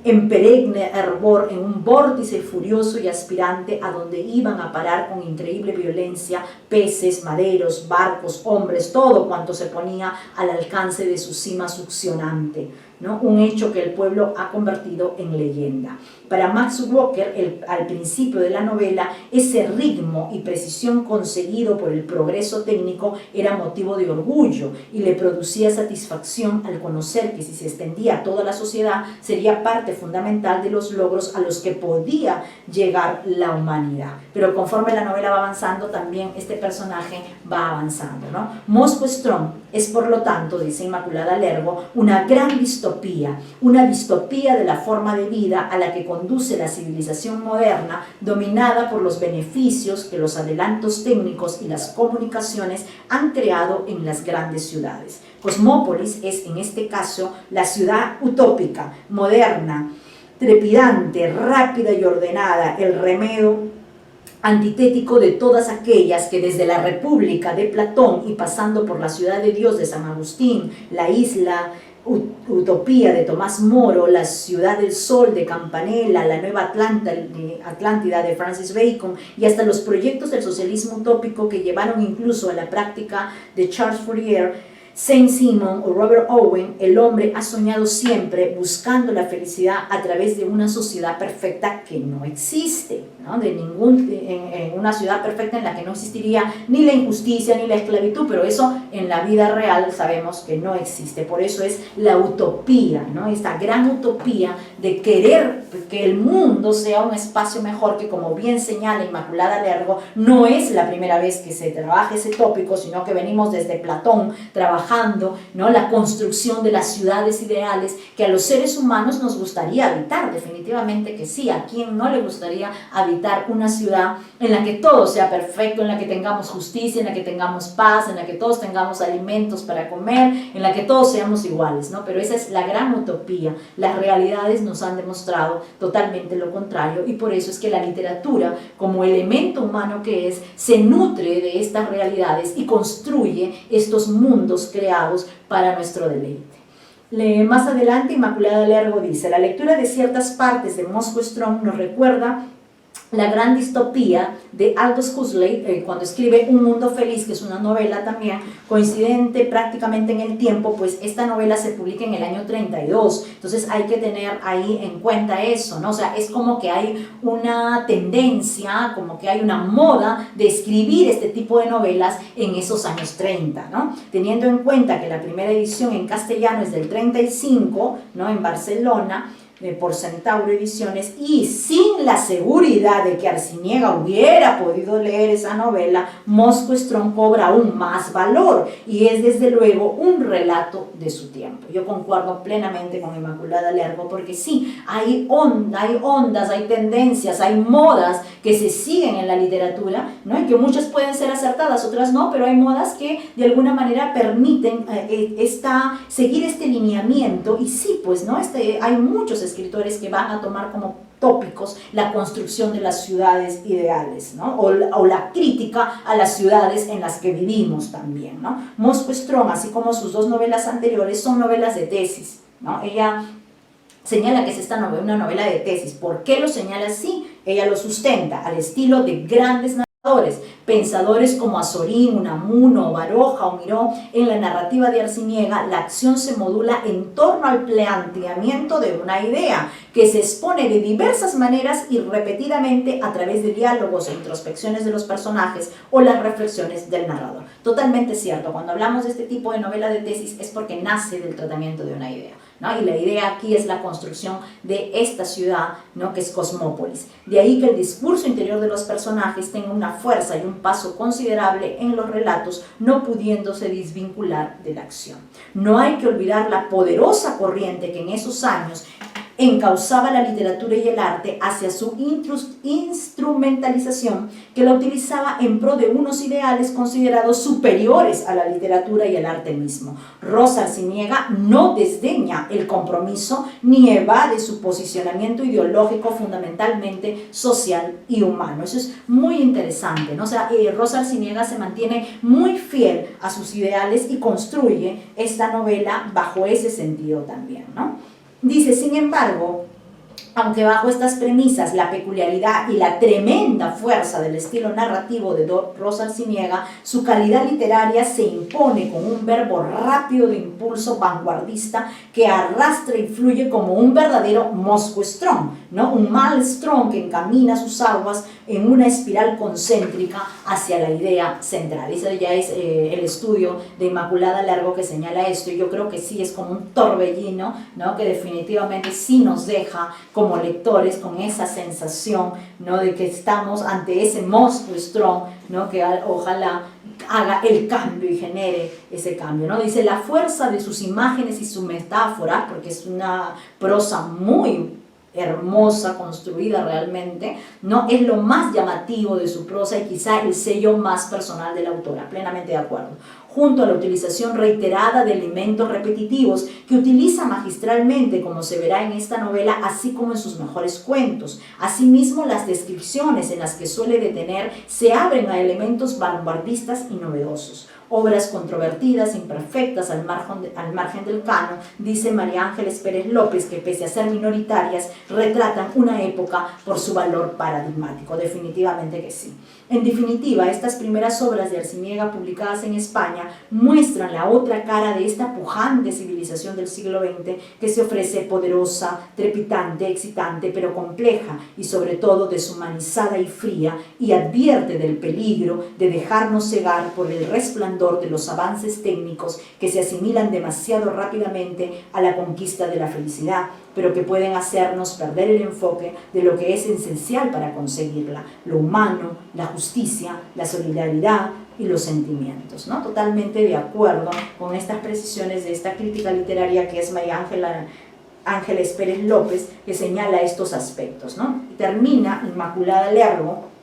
en perenne hervor, en un vórtice furioso y aspirante a donde iban a parar con increíble violencia peces, maderos, barcos, hombres, todo cuanto se ponía al alcance de su cima succionante, ¿no? Un hecho que el pueblo ha convertido en leyenda. Para Max Walker, al principio de la novela, ese ritmo y precisión conseguido por el progreso técnico era motivo de orgullo y le producía satisfacción al conocer que si se extendía a toda la sociedad sería parte fundamental de los logros a los que podía llegar la humanidad. Pero conforme la novela va avanzando, también este personaje va avanzando, ¿no? Moskva-Ström es, por lo tanto, dice Inmaculada Lergo, una gran distopía de la forma de vida a la que conduce la civilización moderna, dominada por los beneficios que los adelantos técnicos y las comunicaciones han creado en las grandes ciudades. Cosmópolis es, en este caso, la ciudad utópica, moderna, trepidante, rápida y ordenada, el remedio antitético de todas aquellas que desde la República de Platón y pasando por la ciudad de Dios de San Agustín, la isla Utopía de Tomás Moro, la ciudad del sol de Campanella, la nueva Atlántida de Francis Bacon y hasta los proyectos del socialismo utópico que llevaron incluso a la práctica de Charles Fourier, Saint-Simon o Robert Owen, el hombre ha soñado siempre buscando la felicidad a través de una sociedad perfecta que no existe, ¿no? En una ciudad perfecta en la que no existiría ni la injusticia ni la esclavitud, pero eso en la vida real sabemos que no existe. Por eso es la utopía, ¿no? Esta gran utopía de querer que el mundo sea un espacio mejor, que como bien señala Inmaculada Lergo, no es la primera vez que se trabaja ese tópico, sino que venimos desde Platón trabajando, ¿no? La construcción de las ciudades ideales que a los seres humanos nos gustaría habitar, definitivamente que sí. ¿A quién no le gustaría habitar una ciudad en la que todo sea perfecto, en la que tengamos justicia, en la que tengamos paz, en la que todos tengamos alimentos para comer, en la que todos seamos iguales, ¿no? Pero esa es la gran utopía. Las realidades nos han demostrado totalmente lo contrario, y por eso es que la literatura, como elemento humano que es, se nutre de estas realidades y construye estos mundos creados para nuestro deleite. Más adelante Inmaculada Lergo dice: la lectura de ciertas partes de Moskva-Ström nos recuerda la gran distopía de Aldous Huxley cuando escribe Un Mundo Feliz, que es una novela también coincidente prácticamente en el tiempo, pues esta novela se publica en el año 32, entonces hay que tener ahí en cuenta eso, ¿no? O sea, es como que hay una tendencia, como que hay una moda de escribir este tipo de novelas en esos años 30, ¿no? Teniendo en cuenta que la primera edición en castellano es del 35, ¿no? En Barcelona, por Centauro Ediciones, y sin la seguridad de que Arciniega hubiera podido leer esa novela, Moskva-Ström cobra aún más valor y es desde luego un relato de su tiempo. Yo concuerdo plenamente con Inmaculada Lergo, porque sí, hay ondas, hay tendencias, hay modas que se siguen en la literatura, ¿no? Y que muchas pueden ser acertadas, otras no, pero hay modas que de alguna manera permiten seguir este lineamiento, y sí, pues, ¿no? Hay muchos escritores que van a tomar como tópicos la construcción de las ciudades ideales, ¿no? o la crítica a las ciudades en las que vivimos también, ¿no? Moskva-Ström, así como sus dos novelas anteriores, son novelas de tesis, ¿no? Ella señala que es esta novela, una novela de tesis. ¿Por qué lo señala así? Ella lo sustenta al estilo de grandes narradores, pensadores como Azorín, Unamuno, Baroja o Miró. En la narrativa de Arciniega, la acción se modula en torno al planteamiento de una idea que se expone de diversas maneras y repetidamente a través de diálogos e introspecciones de los personajes o las reflexiones del narrador. Totalmente cierto, cuando hablamos de este tipo de novela de tesis es porque nace del tratamiento de una idea, ¿no? Y la idea aquí es la construcción de esta ciudad, ¿no? Que es Cosmópolis. De ahí que el discurso interior de los personajes tenga una fuerza y un paso considerable en los relatos, no pudiéndose desvincular de la acción. No hay que olvidar la poderosa corriente que en esos años encauzaba la literatura y el arte hacia su instrumentalización, que la utilizaba en pro de unos ideales considerados superiores a la literatura y el arte mismo. Rosa Arciniega no desdeña el compromiso ni evade su posicionamiento ideológico fundamentalmente social y humano. Eso es muy interesante, ¿no? O sea, Rosa Arciniega se mantiene muy fiel a sus ideales y construye esta novela bajo ese sentido también, ¿no? Dice, sin embargo, aunque bajo estas premisas la peculiaridad y la tremenda fuerza del estilo narrativo de Rosa Arciniega, su calidad literaria se impone con un verbo rápido de impulso vanguardista que arrastra y fluye como un verdadero Moscow Strong, ¿no? Un maelstrom que encamina sus aguas en una espiral concéntrica hacia la idea central. Ese ya es el estudio de Inmaculada Lergo que señala esto, y yo creo que sí es como un torbellino, ¿no? Que definitivamente sí nos deja como lectores con esa sensación, ¿no? De que estamos ante ese Moscow Strong, ¿no? Que ojalá haga el cambio y genere ese cambio, ¿no? Dice, la fuerza de sus imágenes y sus metáforas, porque es una prosa muy hermosa, construida realmente, ¿no? Es lo más llamativo de su prosa y quizá el sello más personal de la autora, plenamente de acuerdo, junto a la utilización reiterada de elementos repetitivos que utiliza magistralmente, como se verá en esta novela, así como en sus mejores cuentos. Asimismo, las descripciones en las que suele detener se abren a elementos vanguardistas y novedosos. Obras controvertidas, imperfectas al margen del canon, dice María Ángeles Pérez López, que pese a ser minoritarias, retratan una época por su valor paradigmático. Definitivamente que sí. En definitiva, estas primeras obras de Arciniega publicadas en España muestran la otra cara de esta pujante civilización del siglo XX que se ofrece poderosa, trepidante, excitante, pero compleja y sobre todo deshumanizada y fría, y advierte del peligro de dejarnos cegar por el resplandor de los avances técnicos que se asimilan demasiado rápidamente a la conquista de la felicidad, pero que pueden hacernos perder el enfoque de lo que es esencial para conseguirla: lo humano, la justicia, la solidaridad y los sentimientos, ¿no? Totalmente de acuerdo con estas precisiones de esta crítica literaria que es María Ángeles Pérez López, que señala estos aspectos, ¿no? Termina Inmaculada Lergo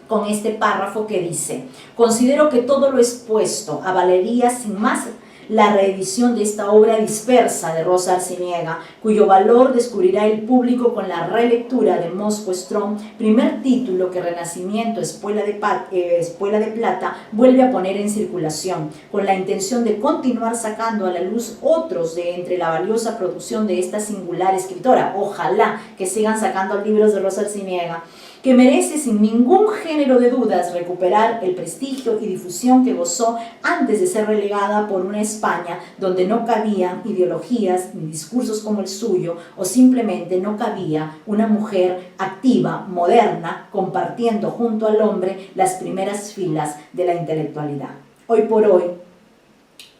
con este párrafo que dice: considero que todo lo expuesto avalaría sin más la reedición de esta obra dispersa de Rosa Arciniega, cuyo valor descubrirá el público con la relectura de Moscow Strong, primer título que Renacimiento Espuela de Plata vuelve a poner en circulación, con la intención de continuar sacando a la luz otros de entre la valiosa producción de esta singular escritora. Ojalá que sigan sacando libros de Rosa Arciniega, que merece sin ningún género de dudas recuperar el prestigio y difusión que gozó antes de ser relegada por una España donde no cabían ideologías ni discursos como el suyo, o simplemente no cabía una mujer activa, moderna, compartiendo junto al hombre las primeras filas de la intelectualidad. Hoy por hoy,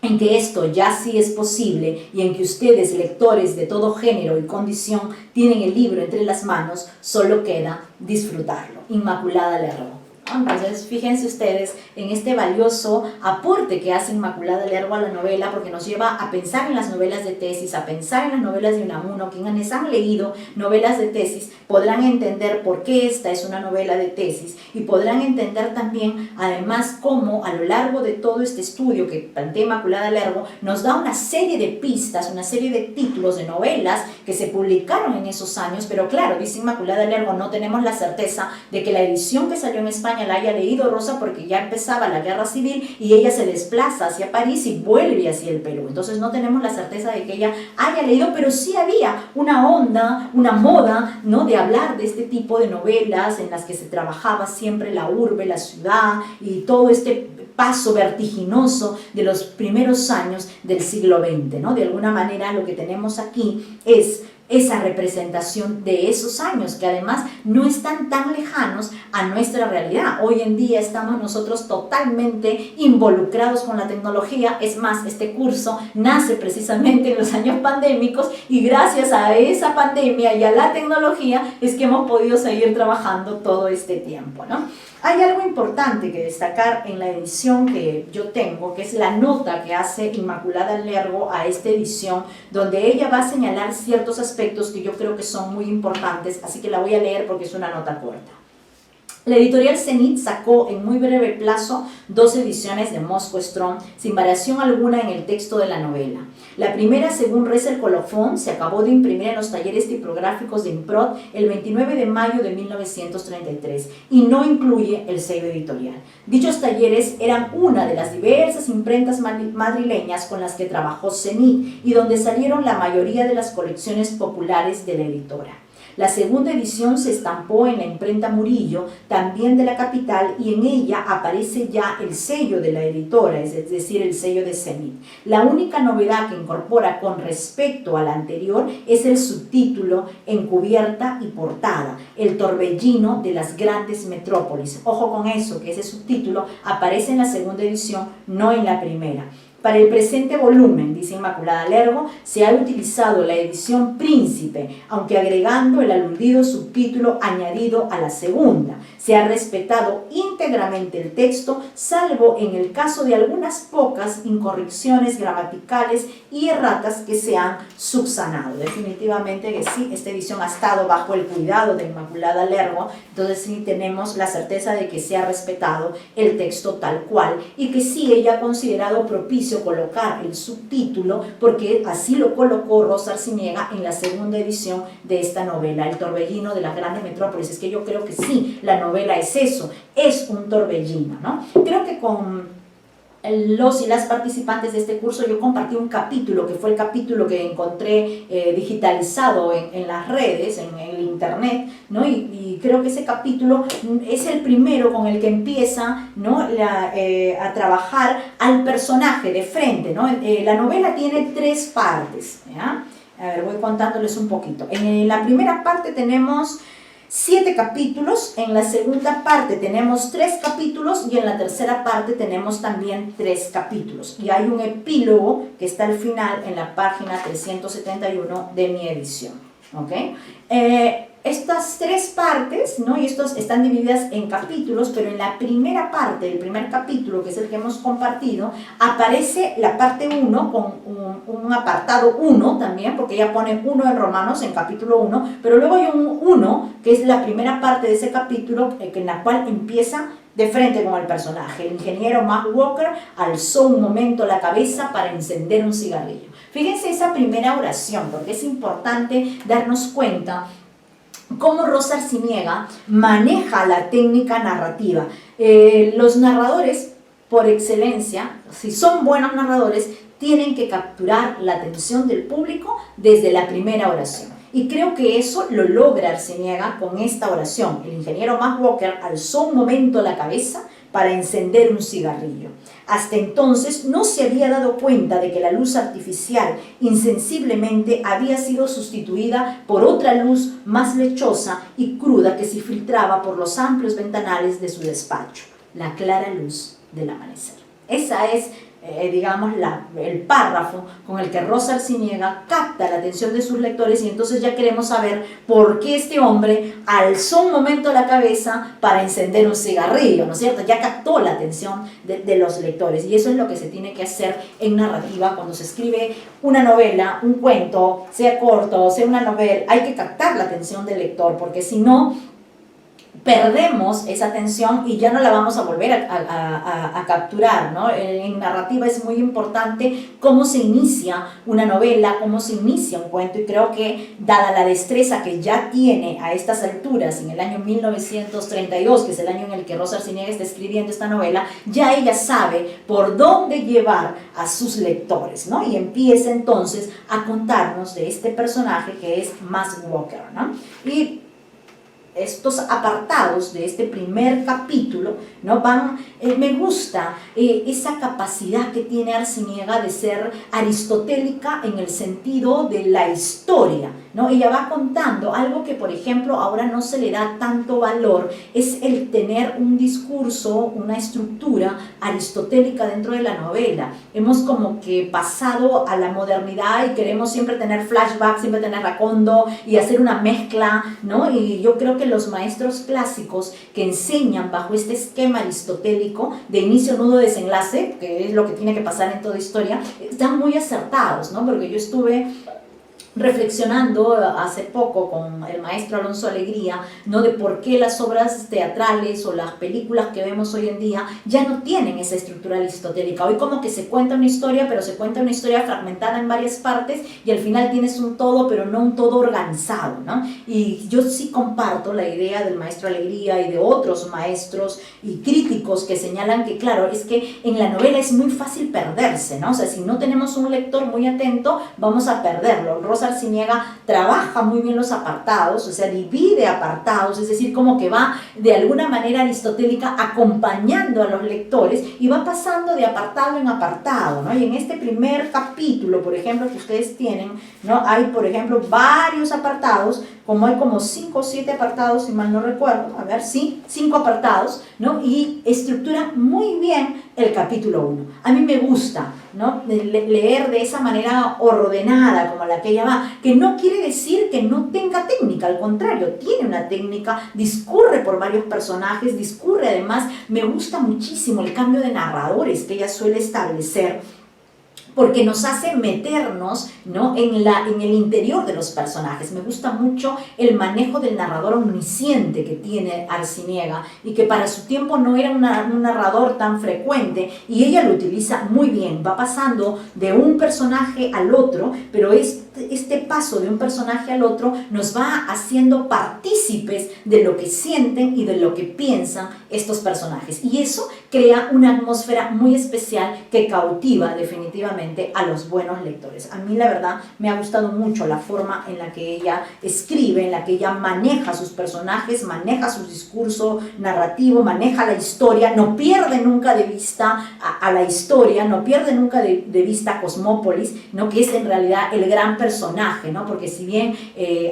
en que esto ya sí es posible y en que ustedes, lectores de todo género y condición, tienen el libro entre las manos, solo queda disfrutarlo. Inmaculada Lergo. Entonces, fíjense ustedes en este valioso aporte que hace Inmaculada Lergo a la novela, porque nos lleva a pensar en las novelas de tesis, a pensar en las novelas de Unamuno. Quienes han leído novelas de tesis podrán entender por qué esta es una novela de tesis, y podrán entender también, además, cómo a lo largo de todo este estudio que plantea Inmaculada Lergo nos da una serie de pistas, una serie de títulos de novelas que se publicaron en esos años, pero claro, dice Inmaculada Lergo, no tenemos la certeza de que la edición que salió en España España la haya leído Rosa porque ya empezaba la guerra civil y ella se desplaza hacia París y vuelve hacia el Perú. Entonces no tenemos la certeza de que ella haya leído, pero sí había una onda, una moda, ¿no?, de hablar de este tipo de novelas en las que se trabajaba siempre la urbe, la ciudad y todo este paso vertiginoso de los primeros años del siglo XX, ¿no? De alguna manera lo que tenemos aquí es esa representación de esos años, que además no están tan lejanos a nuestra realidad. Hoy en día estamos nosotros totalmente involucrados con la tecnología. Es más, este curso nace precisamente en los años pandémicos y gracias a esa pandemia y a la tecnología es que hemos podido seguir trabajando todo este tiempo, ¿no? Hay algo importante que destacar en la edición que yo tengo, que es la nota que hace Inmaculada Lergo a esta edición, donde ella va a señalar ciertos aspectos que yo creo que son muy importantes, así que la voy a leer porque es una nota corta. La editorial Zenit sacó en muy breve plazo 2 ediciones de Moscow Strong sin variación alguna en el texto de la novela. La primera, según reza el colofón, se acabó de imprimir en los talleres tipográficos de Improd el 29 de mayo de 1933 y no incluye el sello editorial. Dichos talleres eran una de las diversas imprentas madrileñas con las que trabajó Zenit y donde salieron la mayoría de las colecciones populares de la editora. La segunda edición se estampó en la imprenta Murillo, también de la capital, y en ella aparece ya el sello de la editora, es decir, el sello de Zenit. La única novedad que incorpora con respecto a la anterior es el subtítulo en cubierta y portada, el torbellino de las grandes metrópolis. Ojo con eso, que ese subtítulo aparece en la segunda edición, no en la primera. Para el presente volumen, dice Inmaculada Lergo, se ha utilizado la edición Príncipe, aunque agregando el aludido subtítulo añadido a la segunda. Se ha respetado íntegramente el texto, salvo en el caso de algunas pocas incorrecciones gramaticales y erratas que se han subsanado. Definitivamente que sí, esta edición ha estado bajo el cuidado de Inmaculada Lergo, entonces sí tenemos la certeza de que se ha respetado el texto tal cual y que sí ella ha considerado propicio colocar el subtítulo porque así lo colocó Rosa Arciniega en la segunda edición de esta novela, El torbellino de las grandes metrópolis. Es que yo creo que sí, la novela es eso, es un torbellino, ¿no? Creo que con los y las participantes de este curso yo compartí un capítulo que fue el capítulo que encontré digitalizado en las redes, en el internet, ¿no? Y creo que ese capítulo es el primero con el que empieza, ¿no?, a trabajar al personaje de frente, ¿no? La novela tiene 3 partes, ¿ya? A ver, voy contándoles un poquito. En la primera parte tenemos 7 capítulos, en la segunda parte tenemos 3 capítulos y en la tercera parte tenemos también 3 capítulos. Y hay un epílogo que está al final en la página 371 de mi edición. ¿Ok? Estas 3 partes, ¿no?, y estos están divididas en capítulos, pero en la primera parte, el primer capítulo, que es el que hemos compartido, aparece la parte 1 con un apartado 1 también, porque ella pone 1 en romanos en capítulo 1, pero luego hay un 1, que es la primera parte de ese capítulo, en la cual empieza de frente con el personaje. El ingeniero Mark Walker alzó un momento la cabeza para encender un cigarrillo. Fíjense esa primera oración, porque es importante darnos cuenta cómo Rosa Arciniega maneja la técnica narrativa. Los narradores, por excelencia, si son buenos narradores, tienen que capturar la atención del público desde la primera oración. Y creo que eso lo logra Arciniega con esta oración. El ingeniero Max Walker alzó un momento la cabeza para encender un cigarrillo. Hasta entonces no se había dado cuenta de que la luz artificial insensiblemente había sido sustituida por otra luz más lechosa y cruda que se filtraba por los amplios ventanales de su despacho, la clara luz del amanecer. Esa es digamos, el párrafo con el que Rosa Arciniega capta la atención de sus lectores y entonces ya queremos saber por qué este hombre alzó un momento la cabeza para encender un cigarrillo, ¿no es cierto? Ya captó la atención de los lectores y eso es lo que se tiene que hacer en narrativa cuando se escribe una novela, un cuento, sea corto, sea una novela, hay que captar la atención del lector porque si no perdemos esa atención y ya no la vamos a volver a capturar, ¿no? En narrativa es muy importante cómo se inicia una novela, cómo se inicia un cuento, y creo que dada la destreza que ya tiene a estas alturas, en el año 1932, que es el año en el que Rosa Arciniega está escribiendo esta novela, ya ella sabe por dónde llevar a sus lectores, ¿no? Y empieza entonces a contarnos de este personaje que es Max Walker, ¿no? Y estos apartados de este primer capítulo, ¿no? Me gusta esa capacidad que tiene Arciniega de ser aristotélica en el sentido de la historia, ¿no? Ella va contando algo que, por ejemplo, ahora no se le da tanto valor, es el tener un discurso, una estructura aristotélica dentro de la novela. Hemos como que pasado a la modernidad y queremos siempre tener flashbacks, siempre tener racondo y hacer una mezcla, ¿no? Y yo creo que los maestros clásicos que enseñan bajo este esquema aristotélico de inicio, nudo, desenlace, que es lo que tiene que pasar en toda historia, están muy acertados, ¿no? Porque yo estuve reflexionando hace poco con el maestro Alonso Alegría, ¿no? De por qué las obras teatrales o las películas que vemos hoy en día ya no tienen esa estructura aristotélica. Hoy como que se cuenta una historia, pero se cuenta una historia fragmentada en varias partes y al final tienes un todo, pero no un todo organizado, ¿no? Y yo sí comparto la idea del maestro Alegría y de otros maestros y críticos que señalan que, claro, es que en la novela es muy fácil perderse, ¿no? O sea, si no tenemos un lector muy atento, vamos a perderlo. Rosa Arciniega trabaja muy bien los apartados, o sea, divide apartados, es decir, como que va de alguna manera aristotélica acompañando a los lectores y va pasando de apartado en apartado, ¿no? Y en este primer capítulo, por ejemplo, que ustedes tienen, ¿no? Hay, por ejemplo, varios apartados, como hay como 5 o 7 apartados, si mal no recuerdo, a ver, sí, 5 apartados, ¿no? Y estructura muy bien el capítulo 1. A mí me gusta, ¿no? Leer de esa manera ordenada, como la que ella va, que no quiere decir que no tenga técnica, al contrario, tiene una técnica, discurre por varios personajes, discurre además, me gusta muchísimo el cambio de narradores que ella suele establecer, porque nos hace meternos, ¿no? en el interior de los personajes. Me gusta mucho el manejo del narrador omnisciente que tiene Arciniega y que para su tiempo no era un narrador tan frecuente y ella lo utiliza muy bien. Va pasando de un personaje al otro, pero este paso de un personaje al otro nos va haciendo partícipes de lo que sienten y de lo que piensan estos personajes. Y eso crea una atmósfera muy especial que cautiva definitivamente a los buenos lectores. A mí la verdad me ha gustado mucho la forma en la que ella escribe, en la que ella maneja sus personajes, maneja su discurso narrativo, maneja la historia, no pierde nunca de vista a la historia, no pierde nunca de vista a Cosmópolis, ¿no? Que es en realidad el gran personaje, ¿no? Porque si bien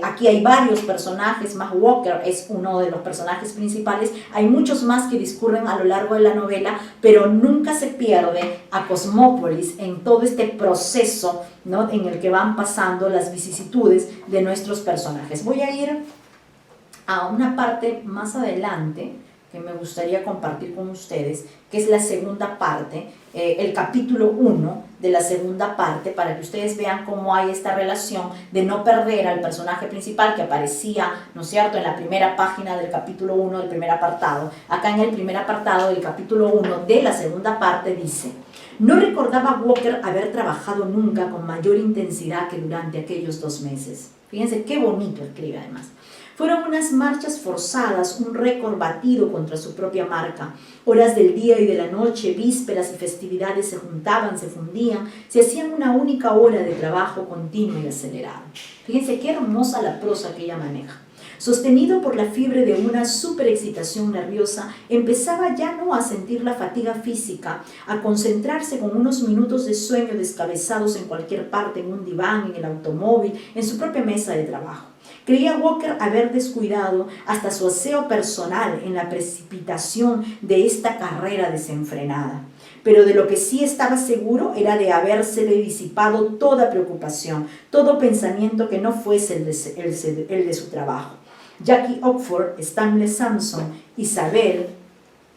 aquí hay varios personajes, Max Walker es uno de los personajes principales, hay muchos más que discurren a lo largo de la novela, pero nunca se pierde a Cosmópolis en todo este proceso, ¿no? En el que van pasando las vicisitudes de nuestros personajes. Voy a ir a una parte más adelante que me gustaría compartir con ustedes, que es la segunda parte, el capítulo 1 de la segunda parte, para que ustedes vean cómo hay esta relación de no perder al personaje principal que aparecía, ¿no es cierto?, en la primera página del capítulo 1 del primer apartado. Acá en el primer apartado del capítulo 1 de la segunda parte dice: no recordaba Walker haber trabajado nunca con mayor intensidad que durante aquellos 2 meses. Fíjense qué bonito escribe además. Fueron unas marchas forzadas, un récord batido contra su propia marca. Horas del día y de la noche, vísperas y festividades se juntaban, se fundían, se hacían una única hora de trabajo continuo y acelerado. Fíjense qué hermosa la prosa que ella maneja. Sostenido por la fiebre de una superexcitación nerviosa, empezaba ya no a sentir la fatiga física, a concentrarse con unos minutos de sueño descabezados en cualquier parte, en un diván, en el automóvil, en su propia mesa de trabajo. Creía Walker haber descuidado hasta su aseo personal en la precipitación de esta carrera desenfrenada. Pero de lo que sí estaba seguro era de habérsele disipado toda preocupación, todo pensamiento que no fuese el de su trabajo. Jackie Oxford, Stanley Sampson, Isabel,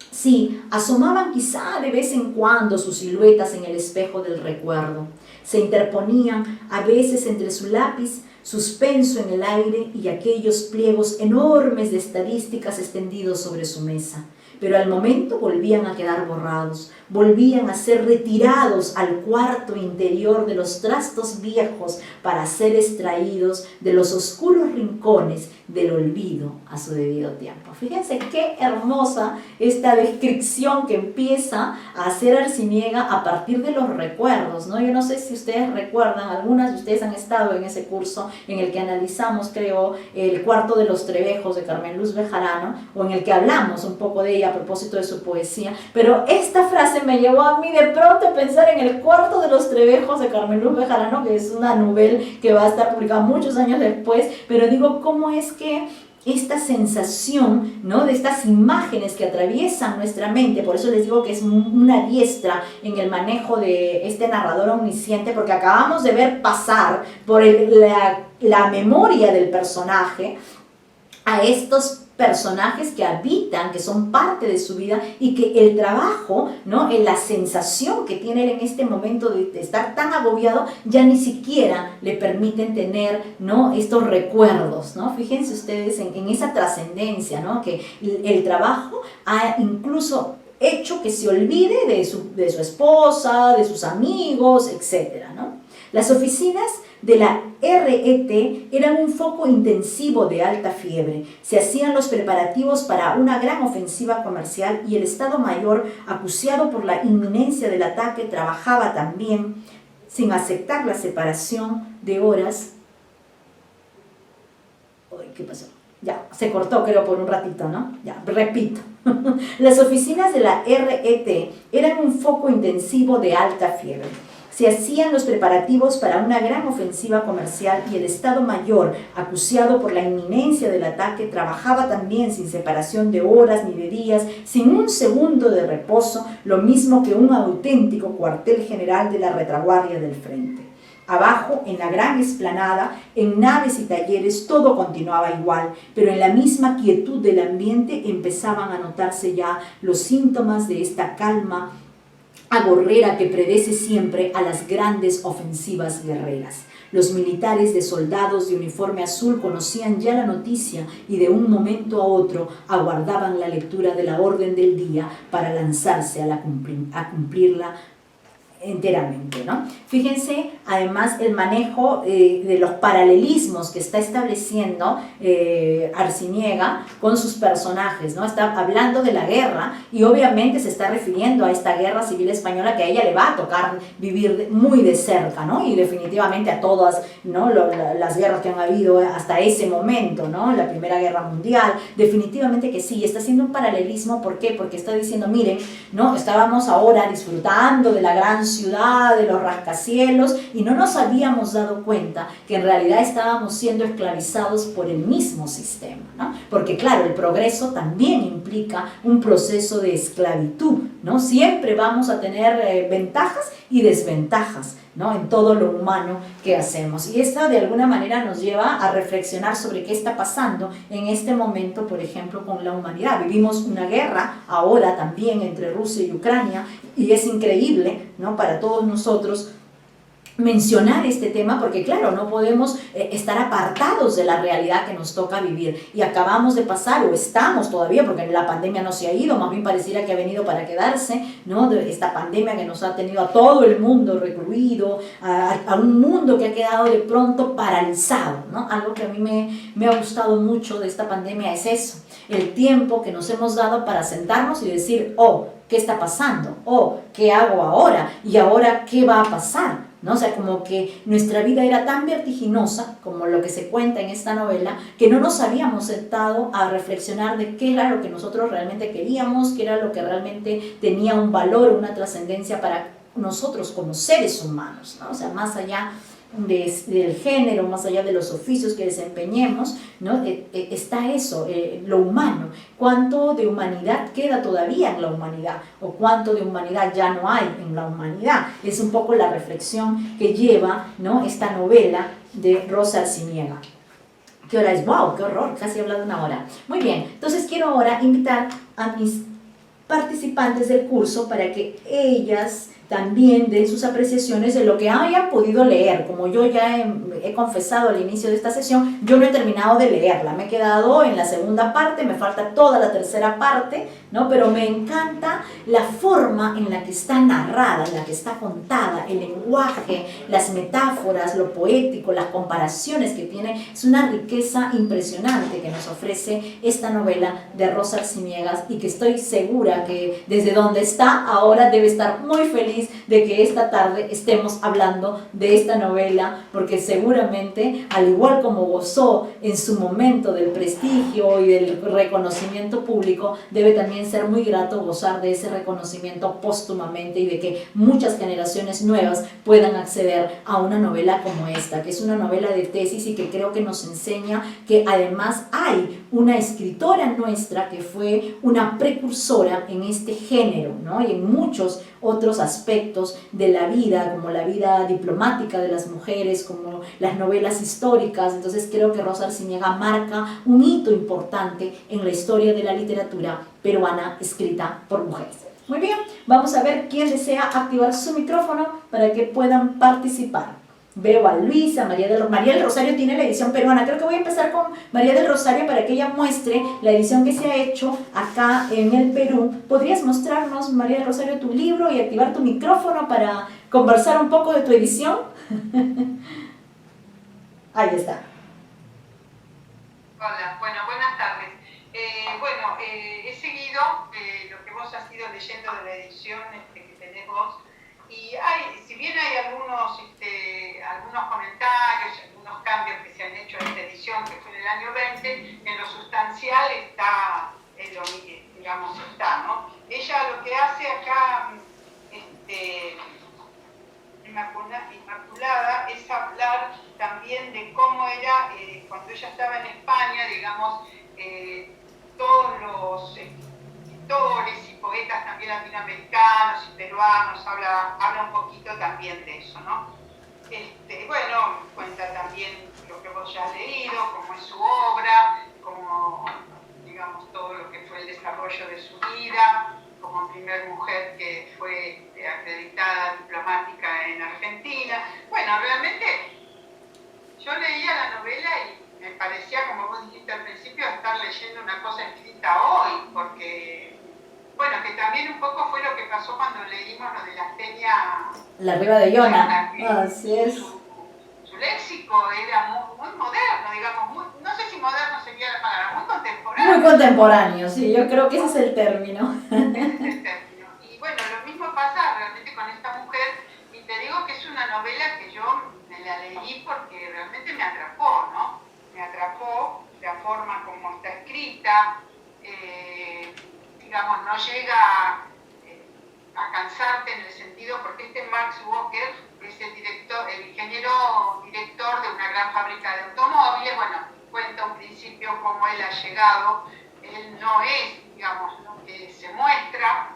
sí, asomaban quizá de vez en cuando sus siluetas en el espejo del recuerdo. Se interponían a veces entre su lápiz suspenso en el aire y aquellos pliegos enormes de estadísticas extendidos sobre su mesa. Pero al momento volvían a quedar borrados, volvían a ser retirados al cuarto interior de los trastos viejos para ser extraídos de los oscuros rincones del olvido a su debido tiempo. Fíjense qué hermosa esta descripción que empieza a hacer Arciniega a partir de los recuerdos, ¿no? Yo no sé si ustedes recuerdan, algunas de ustedes han estado en ese curso en el que analizamos, creo, el cuarto de los Trebejos de Carmen Luz Bejarano, o en el que hablamos un poco de ella a propósito de su poesía, pero esta frase me llevó a mí de pronto a pensar en el cuarto de los Trebejos de Carmen Luz Bejarano, que es una novela que va a estar publicada muchos años después, pero digo, ¿cómo es que esta sensación, ¿no?, de estas imágenes que atraviesan nuestra mente? Por eso les digo que es una diestra en el manejo de este narrador omnisciente, porque acabamos de ver pasar por la memoria del personaje a estos personajes que habitan, que son parte de su vida, y que el trabajo, ¿no?, en la sensación que tiene él en este momento de estar tan agobiado, ya ni siquiera le permiten tener, ¿no?, estos recuerdos, ¿no? Fíjense ustedes en esa trascendencia, ¿no?, que el trabajo ha incluso hecho que se olvide de su esposa, de sus amigos, etc., ¿no? Las oficinas de la RET eran un foco intensivo de alta fiebre. Se hacían los preparativos para una gran ofensiva comercial y el Estado Mayor, acuciado por la inminencia del ataque, trabajaba también sin aceptar la separación de horas. Uy, ¿qué pasó? Ya, se cortó creo por un ratito, ¿no? Ya, repito. Las oficinas de la RET eran un foco intensivo de alta fiebre. Se hacían los preparativos para una gran ofensiva comercial y el Estado Mayor, acuciado por la inminencia del ataque, trabajaba también sin separación de horas ni de días, sin un segundo de reposo, lo mismo que un auténtico cuartel general de la retaguardia del frente. Abajo, en la gran explanada, en naves y talleres, todo continuaba igual, pero en la misma quietud del ambiente empezaban a notarse ya los síntomas de esta calma agorrera que predece siempre a las grandes ofensivas guerreras. Los militares de soldados de uniforme azul conocían ya la noticia y de un momento a otro aguardaban la lectura de la orden del día para lanzarse a cumplirla enteramente, ¿no? Fíjense además el manejo de los paralelismos que está estableciendo Arciniega con sus personajes, ¿no? Está hablando de la guerra y obviamente se está refiriendo a esta guerra civil española que a ella le va a tocar vivir muy de cerca, ¿no? Y definitivamente a todas, ¿no?, las guerras que han habido hasta ese momento, ¿no? La Primera Guerra Mundial, definitivamente que sí, está haciendo un paralelismo. ¿Por qué? Porque está diciendo, miren, ¿no?, estábamos ahora disfrutando de la gran ciudad, de los rascacielos, y no nos habíamos dado cuenta que en realidad estábamos siendo esclavizados por el mismo sistema, ¿no? Porque claro, el progreso también implica un proceso de esclavitud, ¿no? Siempre vamos a tener ventajas y desventajas, ¿no?, en todo lo humano que hacemos. Y esto de alguna manera nos lleva a reflexionar sobre qué está pasando en este momento, por ejemplo, con la humanidad. Vivimos una guerra ahora también entre Rusia y Ucrania, y es increíble, ¿no?, para todos nosotros mencionar este tema, porque claro, no podemos estar apartados de la realidad que nos toca vivir, y acabamos de pasar, o estamos todavía, porque la pandemia no se ha ido, más bien pareciera que ha venido para quedarse, ¿no?, de esta pandemia que nos ha tenido a todo el mundo recluido, a un mundo que ha quedado de pronto paralizado, ¿no? Algo que a mí me ha gustado mucho de esta pandemia es eso, el tiempo que nos hemos dado para sentarnos y decir, oh, ¿qué está pasando? Oh, ¿qué hago ahora? ¿Y ahora qué va a pasar? ¿No? O sea, como que nuestra vida era tan vertiginosa, como lo que se cuenta en esta novela, que no nos habíamos sentado a reflexionar de qué era lo que nosotros realmente queríamos, qué era lo que realmente tenía un valor, una trascendencia para nosotros como seres humanos, ¿no? O sea, más allá del género, más allá de los oficios que desempeñemos, ¿no? Está eso, lo humano. ¿Cuánto de humanidad queda todavía en la humanidad? ¿O cuánto de humanidad ya no hay en la humanidad? Es un poco la reflexión que lleva, ¿no?, esta novela de Rosa Arciniega. ¿Qué hora es? ¡Wow! ¡Qué horror! Casi he hablado una hora. Muy bien, entonces quiero ahora invitar a mis participantes del curso para que ellas también den sus apreciaciones de lo que hayan podido leer. Como yo ya he confesado al inicio de esta sesión, yo no he terminado de leerla, me he quedado en la segunda parte, me falta toda la tercera parte, ¿no? Pero me encanta la forma en la que está narrada, en la que está contada, el lenguaje, las metáforas, lo poético, las comparaciones que tiene. Es una riqueza impresionante que nos ofrece esta novela de Rosa Arciniegas, y que estoy segura que desde donde está ahora debe estar muy feliz de que esta tarde estemos hablando de esta novela, porque seguramente, al igual como gozó en su momento del prestigio y del reconocimiento público, debe también ser muy grato gozar de ese reconocimiento póstumamente, y de que muchas generaciones nuevas puedan acceder a una novela como esta, que es una novela de tesis y que creo que nos enseña que además hay una escritora nuestra que fue una precursora en este género, ¿no? Y en muchos otros aspectos de la vida, como la vida diplomática de las mujeres, como las novelas históricas. Entonces creo que Rosa Arciniega marca un hito importante en la historia de la literatura peruana escrita por mujeres. Muy bien, vamos a ver quién desea activar su micrófono para que puedan participar. Veo a Luisa, María del Rosario tiene la edición peruana. Creo que voy a empezar con María del Rosario para que ella muestre la edición que se ha hecho acá en el Perú. ¿Podrías mostrarnos, María del Rosario, tu libro y activar tu micrófono para conversar un poco de tu edición? Ahí está. Hola, bueno, buenas tardes. He seguido lo que vos has ido leyendo de la edición que tenés vos, y si bien hay algunos comentarios, algunos cambios que se han hecho en esta edición, que fue en el año 20, en lo sustancial está, ¿no? Ella lo que hace acá, Inmaculada, es hablar también de cómo era cuando ella estaba en España, digamos, todos los escritores y poetas también latinoamericanos y peruanos, habla un poquito también de eso, ¿no? Cuenta también lo que vos ya has leído, cómo es su obra, como, digamos, todo lo que fue el desarrollo de su vida, como primer mujer que fue acreditada diplomática en Argentina. Bueno, realmente yo leía la novela y me parecía, como vos dijiste al principio, estar leyendo una cosa escrita hoy, porque, bueno, que también un poco fue lo que pasó cuando leímos lo de la Astenia La Riva de Iona. Así es. Su léxico era muy moderno, digamos, no sé si moderno sería la palabra, muy contemporáneo. Muy contemporáneo, sí, yo creo que ese es el término. Ese es el término. Y bueno, lo mismo pasa realmente con esta mujer, y te digo que es una novela que yo me la leí porque realmente me atrapó, ¿no? Me atrapó la forma como está escrita, digamos, no llega a cansarte en el sentido, porque Max Walker es el ingeniero director de una gran fábrica de automóviles. Bueno, cuenta un principio cómo él ha llegado. Él no es, digamos, lo que se muestra.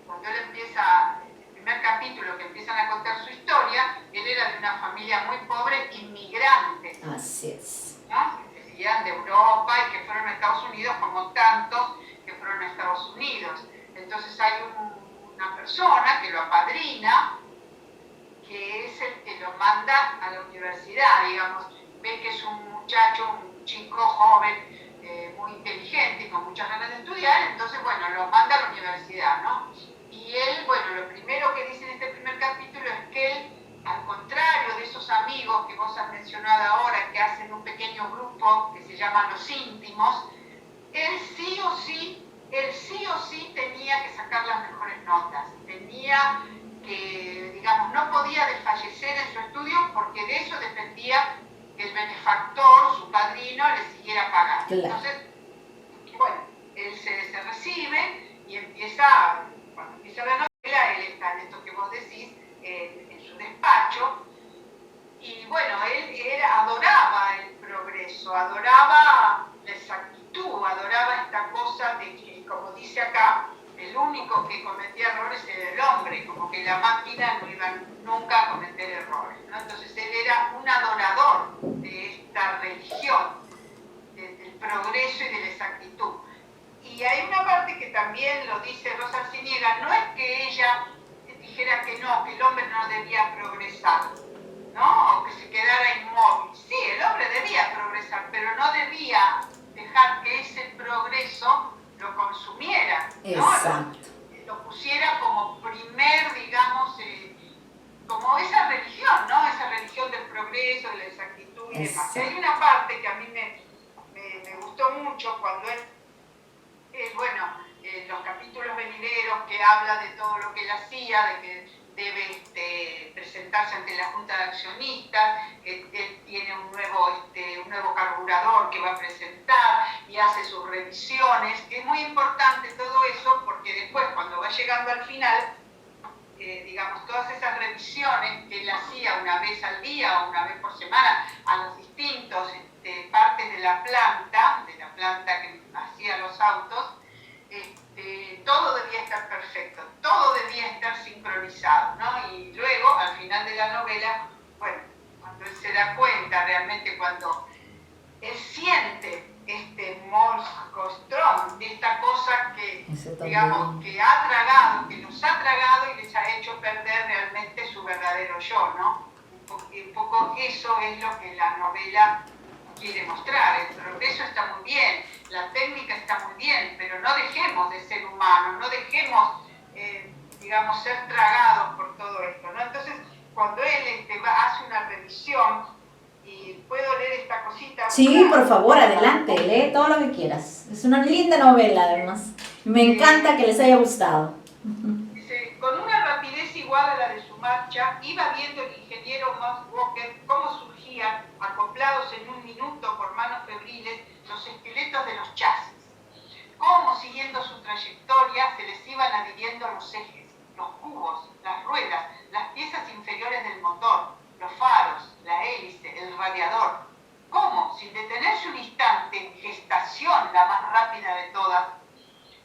Cuando él empieza, el primer capítulo que empiezan a contar su historia, él era de una familia muy pobre, inmigrante. Así es. ¿No? Que venían de Europa y que fueron a Estados Unidos, como tantos que fueron a Estados Unidos. Entonces hay una persona que lo apadrina, que es el que lo manda a la universidad, digamos. Ve que es un muchacho, un chico joven, muy inteligente y con muchas ganas de estudiar, entonces, bueno, lo manda a la universidad, ¿no? Y él, bueno, lo primero que dice en este primer capítulo es que él, al contrario de esos amigos que vos has mencionado ahora, que hacen un pequeño grupo que se llama Los Íntimos, él sí o sí tenía que sacar las mejores notas, tenía que, digamos, no podía desfallecer en su estudio, porque de eso dependía que el benefactor, su padrino, le siguiera pagando. Claro. Entonces, bueno, él se recibe y cuando empieza la novela, él está en esto que vos decís, en su despacho, y bueno, él adoraba el progreso, adoraba la exactitud, adoraba esta cosa de que, como dice acá, el único que cometía errores era el hombre, como que la máquina no iba nunca a cometer errores, ¿no? Entonces él era un adorador de esta religión, del progreso y de la exactitud. Y hay una parte que también lo dice Rosa Arciniega, no es que ella dijera que no, que el hombre no debía progresar, ¿no? O que se quedara inmóvil. Sí, el hombre debía progresar, pero no debía dejar que ese progreso lo consumiera, ¿no? Exacto. Lo pusiera como primer, digamos, como esa religión, ¿no? Esa religión del progreso, de la exactitud y demás. Y hay una parte que a mí me gustó mucho cuando él, bueno, los capítulos venideros que habla de todo lo que él hacía, de que debe presentarse ante la Junta de Accionistas, que él tiene un nuevo carburador que va a presentar y hace sus revisiones, que es muy importante todo eso porque después cuando va llegando al final, digamos, todas esas revisiones que él hacía una vez al día o una vez por semana a los distintos partes de la planta que hacía los autos, todo debía estar perfecto, todo debía estar sincronizado, ¿no? Y luego, al final de la novela, bueno, cuando él se da cuenta, realmente cuando él siente este Molskostrom, de esta cosa que, digamos, que ha tragado, que nos ha tragado y les ha hecho perder realmente su verdadero yo, ¿no? Un poco eso es lo que la novela quiere mostrar. El progreso está muy bien, la técnica está muy bien, pero no dejemos de ser humanos, no dejemos, digamos, ser tragados por todo esto, ¿no? Entonces, cuando él hace una revisión, y puedo leer esta cosita. Sí, por favor, adelante, lee todo lo que quieras. Es una linda novela, además. Me encanta que les haya gustado. Dice, con una rapidez igual a la de su marcha, iba viendo el ingeniero Max Walker cómo surgían, acoplados en un minuto por manos febriles, los esqueletos de los chasis. Cómo, siguiendo su trayectoria, se les iban adhiriendo los ejes, los cubos, las ruedas, las piezas inferiores del motor, los faros, la hélice, el radiador. Cómo, sin detenerse un instante en gestación, la más rápida de todas,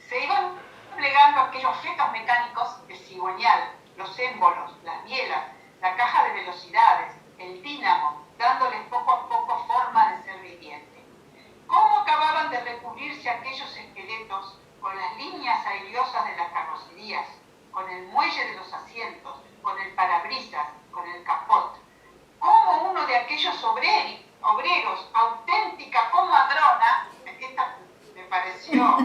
se iban plegando aquellos fetos mecánicos de cigüeñal, los émbolos, las bielas, la caja de velocidades, el dínamo, dándoles poco a poco forma de ser viviente. Cómo acababan de recubrirse aquellos esqueletos con las líneas airiosas de las carrocerías, con el muelle de los asientos, con el parabrisas, con el capot. Cómo uno de aquellos obreros, auténtica comadrona, esta me pareció,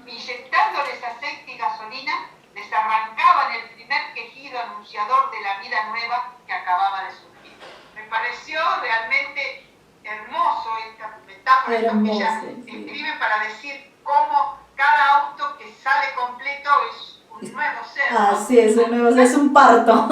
inyectándoles aceite y gasolina, les arrancaban el primer quejido anunciador de la vida nueva que acababa de surgir. Me pareció realmente hermoso esta metáfora que ella escribe para decir cómo cada auto que sale completo es un nuevo ser, ¿no? Así es, un nuevo ser, es un parto.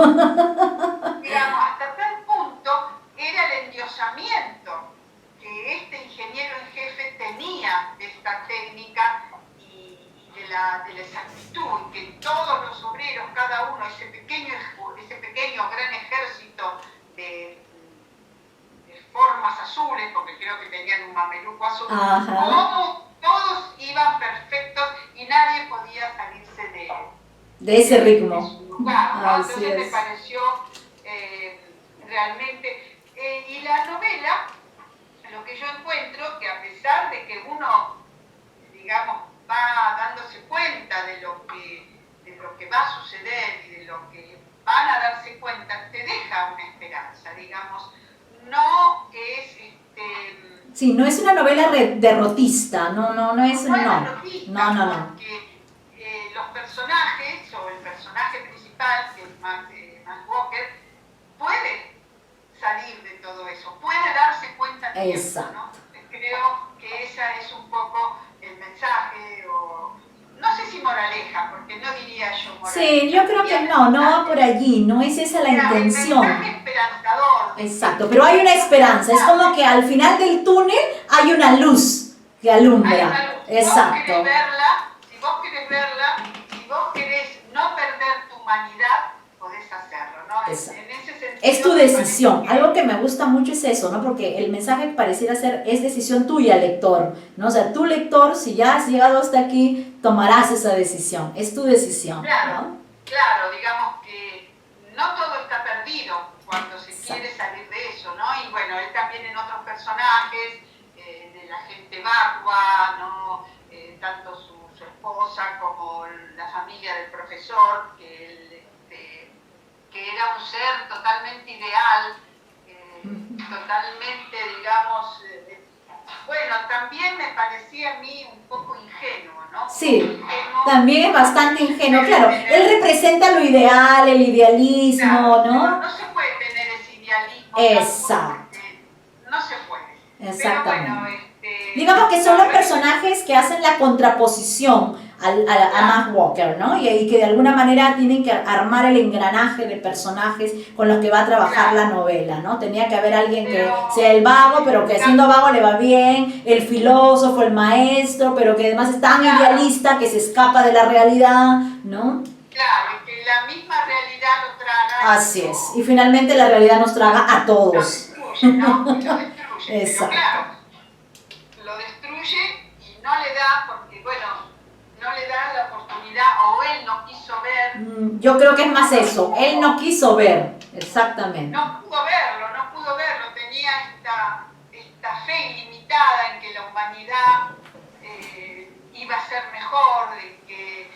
Digamos, hasta tal punto era el endiosamiento que este ingeniero en jefe tenía de esta técnica y de la exactitud, que todos los obreros, cada uno, ese pequeño gran ejército de formas azules, porque creo que tenían un mameluco azul, como todos iban perfectos y nadie podía salirse de ese ritmo. De su lugar, ¿no? Entonces me pareció realmente... y la novela, lo que yo encuentro, que a pesar de que uno, digamos, va dándose cuenta de lo que va a suceder y de lo que van a darse cuenta, te deja una esperanza, digamos. No es sí, no es una novela derrotista, no es derrotista, no. Porque los personajes, o el personaje principal, que es Max Walker, puede salir de todo eso, puede darse cuenta de eso, ¿no? Creo que esa es un poco el mensaje, o no sé si moraleja, porque no diría yo moraleja. Sí, yo creo que no va por allí, no es esa la intención. El mensaje esperanzador. Exacto, pero hay una esperanza, es como que al final del túnel hay una luz que alumbra. Hay una luz. Exacto. Si vos querés no perder tu humanidad, podés hacerlo, ¿no? En ese sentido, es tu decisión. Algo que me gusta mucho es eso, ¿no? Porque el mensaje pareciera ser, es decisión tuya, lector, ¿no? O sea, tú, lector, si ya has llegado hasta aquí, tomarás esa decisión. Es tu decisión, claro, ¿no? Claro, digamos que no todo está perdido cuando se quiere salir de eso, ¿no? Y bueno, él también en otros personajes, de la gente vacua, ¿no? Tanto su esposa como la familia del profesor, que él que era un ser totalmente ideal, totalmente, digamos, bueno, también me parecía a mí un poco ingenuo, ¿no? Sí, ingenuo, también es bastante ingenuo, claro. Él representa lo ideal, el idealismo, claro, ¿no? no se puede tener ese idealismo Exacto. porque no se puede. Exactamente. Pero bueno, Digamos que son los personajes que hacen la contraposición a Matt Walker, ¿no? Y que de alguna manera tienen que armar el engranaje de personajes con los que va a trabajar la novela, ¿no? Tenía que haber alguien que sea el vago, pero que siendo vago le va bien, el filósofo, el maestro, pero que además es tan idealista que se escapa de la realidad, ¿no? Claro, y que la misma realidad lo traga. Así es. Y finalmente la realidad nos traga a todos. Lo destruye, ¿no? Y lo destruye. Exacto. Pero claro, lo destruye y no le da, porque bueno, no le da la oportunidad, o él no quiso ver. Yo creo que es más eso, él no quiso ver, exactamente. No pudo verlo, tenía esta fe ilimitada en que la humanidad iba a ser mejor, en que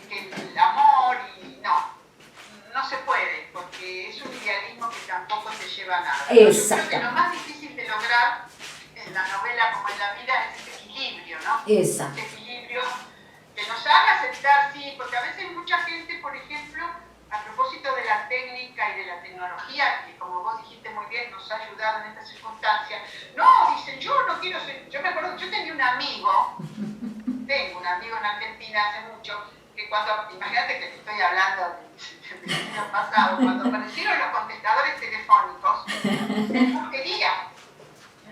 el amor, y no se puede, porque es un idealismo que tampoco te lleva a nada. Yo creo que lo más difícil de lograr en la novela como en la vida es ese equilibrio, ¿no? Exacto. Ese equilibrio que nos haga aceptar, sí, porque a veces mucha gente, por ejemplo, a propósito de la técnica y de la tecnología, que como vos dijiste muy bien, nos ha ayudado en estas circunstancias, no, dicen, yo no quiero ser, yo me acuerdo, yo tengo un amigo en Argentina hace mucho, que cuando, imagínate que te estoy hablando del siglo pasado, cuando aparecieron los contestadores telefónicos, él no quería.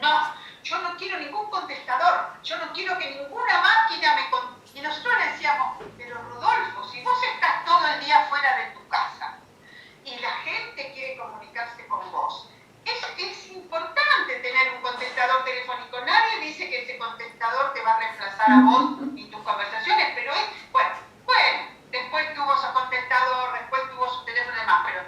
No, yo no quiero ningún contestador, yo no quiero que ninguna máquina me conteste. Y nosotros le decíamos, pero Rodolfo, si vos estás todo el día fuera de tu casa y la gente quiere comunicarse con vos, es importante tener un contestador telefónico. Nadie dice que ese contestador te va a reemplazar a vos y tus conversaciones, pero es, bueno, después tuvo su contestador, después tuvo su teléfono y demás, pero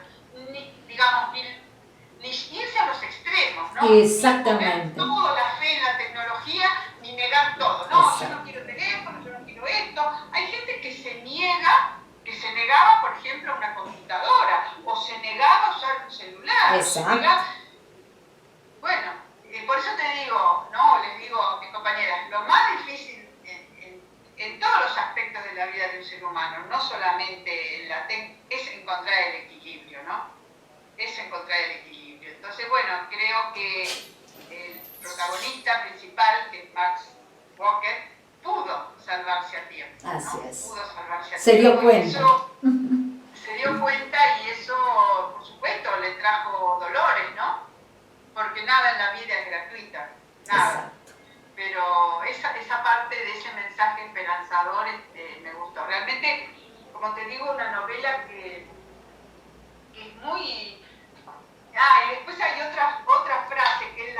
ni irse a los extremos, ¿no? Exactamente. Ni poner toda la fe en la tecnología, ni negar todo. No, yo no quiero teléfono, yo no quiero esto. Hay gente que se negaba, por ejemplo, a una computadora, o se negaba a usar un celular. Exacto. Bueno, por eso te digo, les digo a mis compañeras, lo más difícil en todos los aspectos de la vida de un ser humano, no solamente en la es encontrar el equilibrio, ¿no? Es encontrar el equilibrio. Entonces, bueno, creo que el protagonista principal, que es Max Walker, pudo salvarse a tiempo, ¿no? Así es. Pudo salvarse a tiempo. Se dio cuenta. Se dio cuenta y eso, por supuesto, le trajo dolores, ¿no? Porque nada en la vida es gratuita, nada. Exacto. Pero esa parte de ese mensaje esperanzador me gustó. Realmente, como te digo, una novela que es muy... y después hay otra frase que él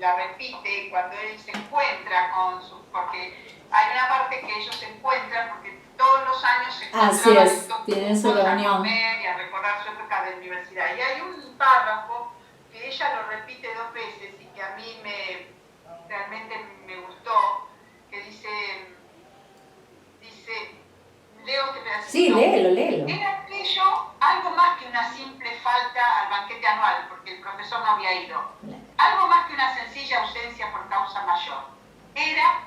la repite cuando él se encuentra con sus... Porque hay una parte que ellos se encuentran, porque todos los años se encuentran, tienen su reunión, a comer y a recordar su época de universidad. Y hay un párrafo que ella lo repite 2 veces y que a mí realmente me gustó, que dice, leo este pedacito. Sí, léelo. Era aquello algo más que una simple falta al banquete anual, porque el profesor no había ido. Algo más que una sencilla ausencia por causa mayor. Era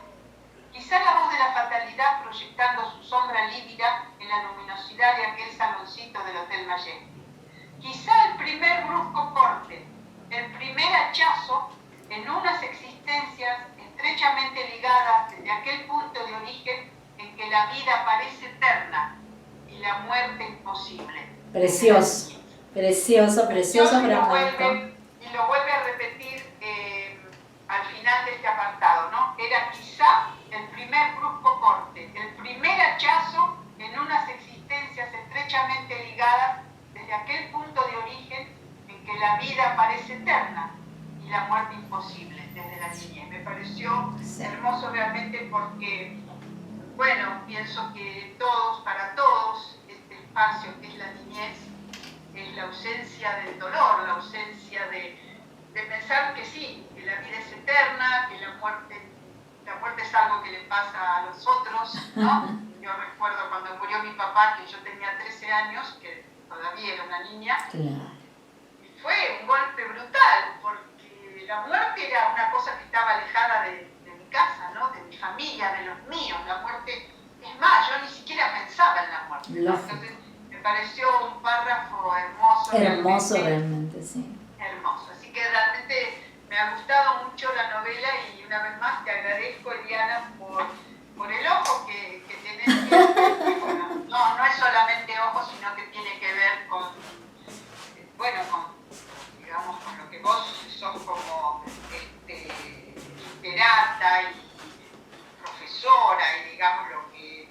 quizá la voz de la fatalidad proyectando su sombra lívida en la luminosidad de aquel saloncito del Hotel Majestic. Quizá el primer brusco corte, el primer hachazo en unas existencias estrechamente ligadas desde aquel punto de origen en que la vida parece eterna y la muerte imposible. Precioso fragmento. Y lo vuelve a repetir al final de este apartado, ¿no? Era quizá el primer brusco corte, el primer hachazo en unas existencias estrechamente ligadas desde aquel punto de origen en que la vida parece eterna y la muerte imposible desde la niñez. Me pareció hermoso realmente porque, bueno, pienso que para todos, este espacio que es la niñez, es la ausencia del dolor, la ausencia de pensar que sí, que la vida es eterna, que la muerte es algo que le pasa a los otros, ¿no? Yo recuerdo cuando murió mi papá, que yo tenía 13 años, que todavía era una niña. Claro. Y fue un golpe brutal, porque la muerte era una cosa que estaba alejada de mi casa, ¿no? De mi familia, de los míos. La muerte, es más, yo ni siquiera pensaba en la muerte. Entonces me pareció un párrafo hermoso. Hermoso realmente, sí. Hermoso. Así que realmente me ha gustado mucho la novela y una vez más te agradezco, Eliana, por el ojo que tenés. Bueno, no es solamente ojo, sino que tiene que ver con, bueno, digamos, con lo que vos sos como literata y profesora y digamos lo que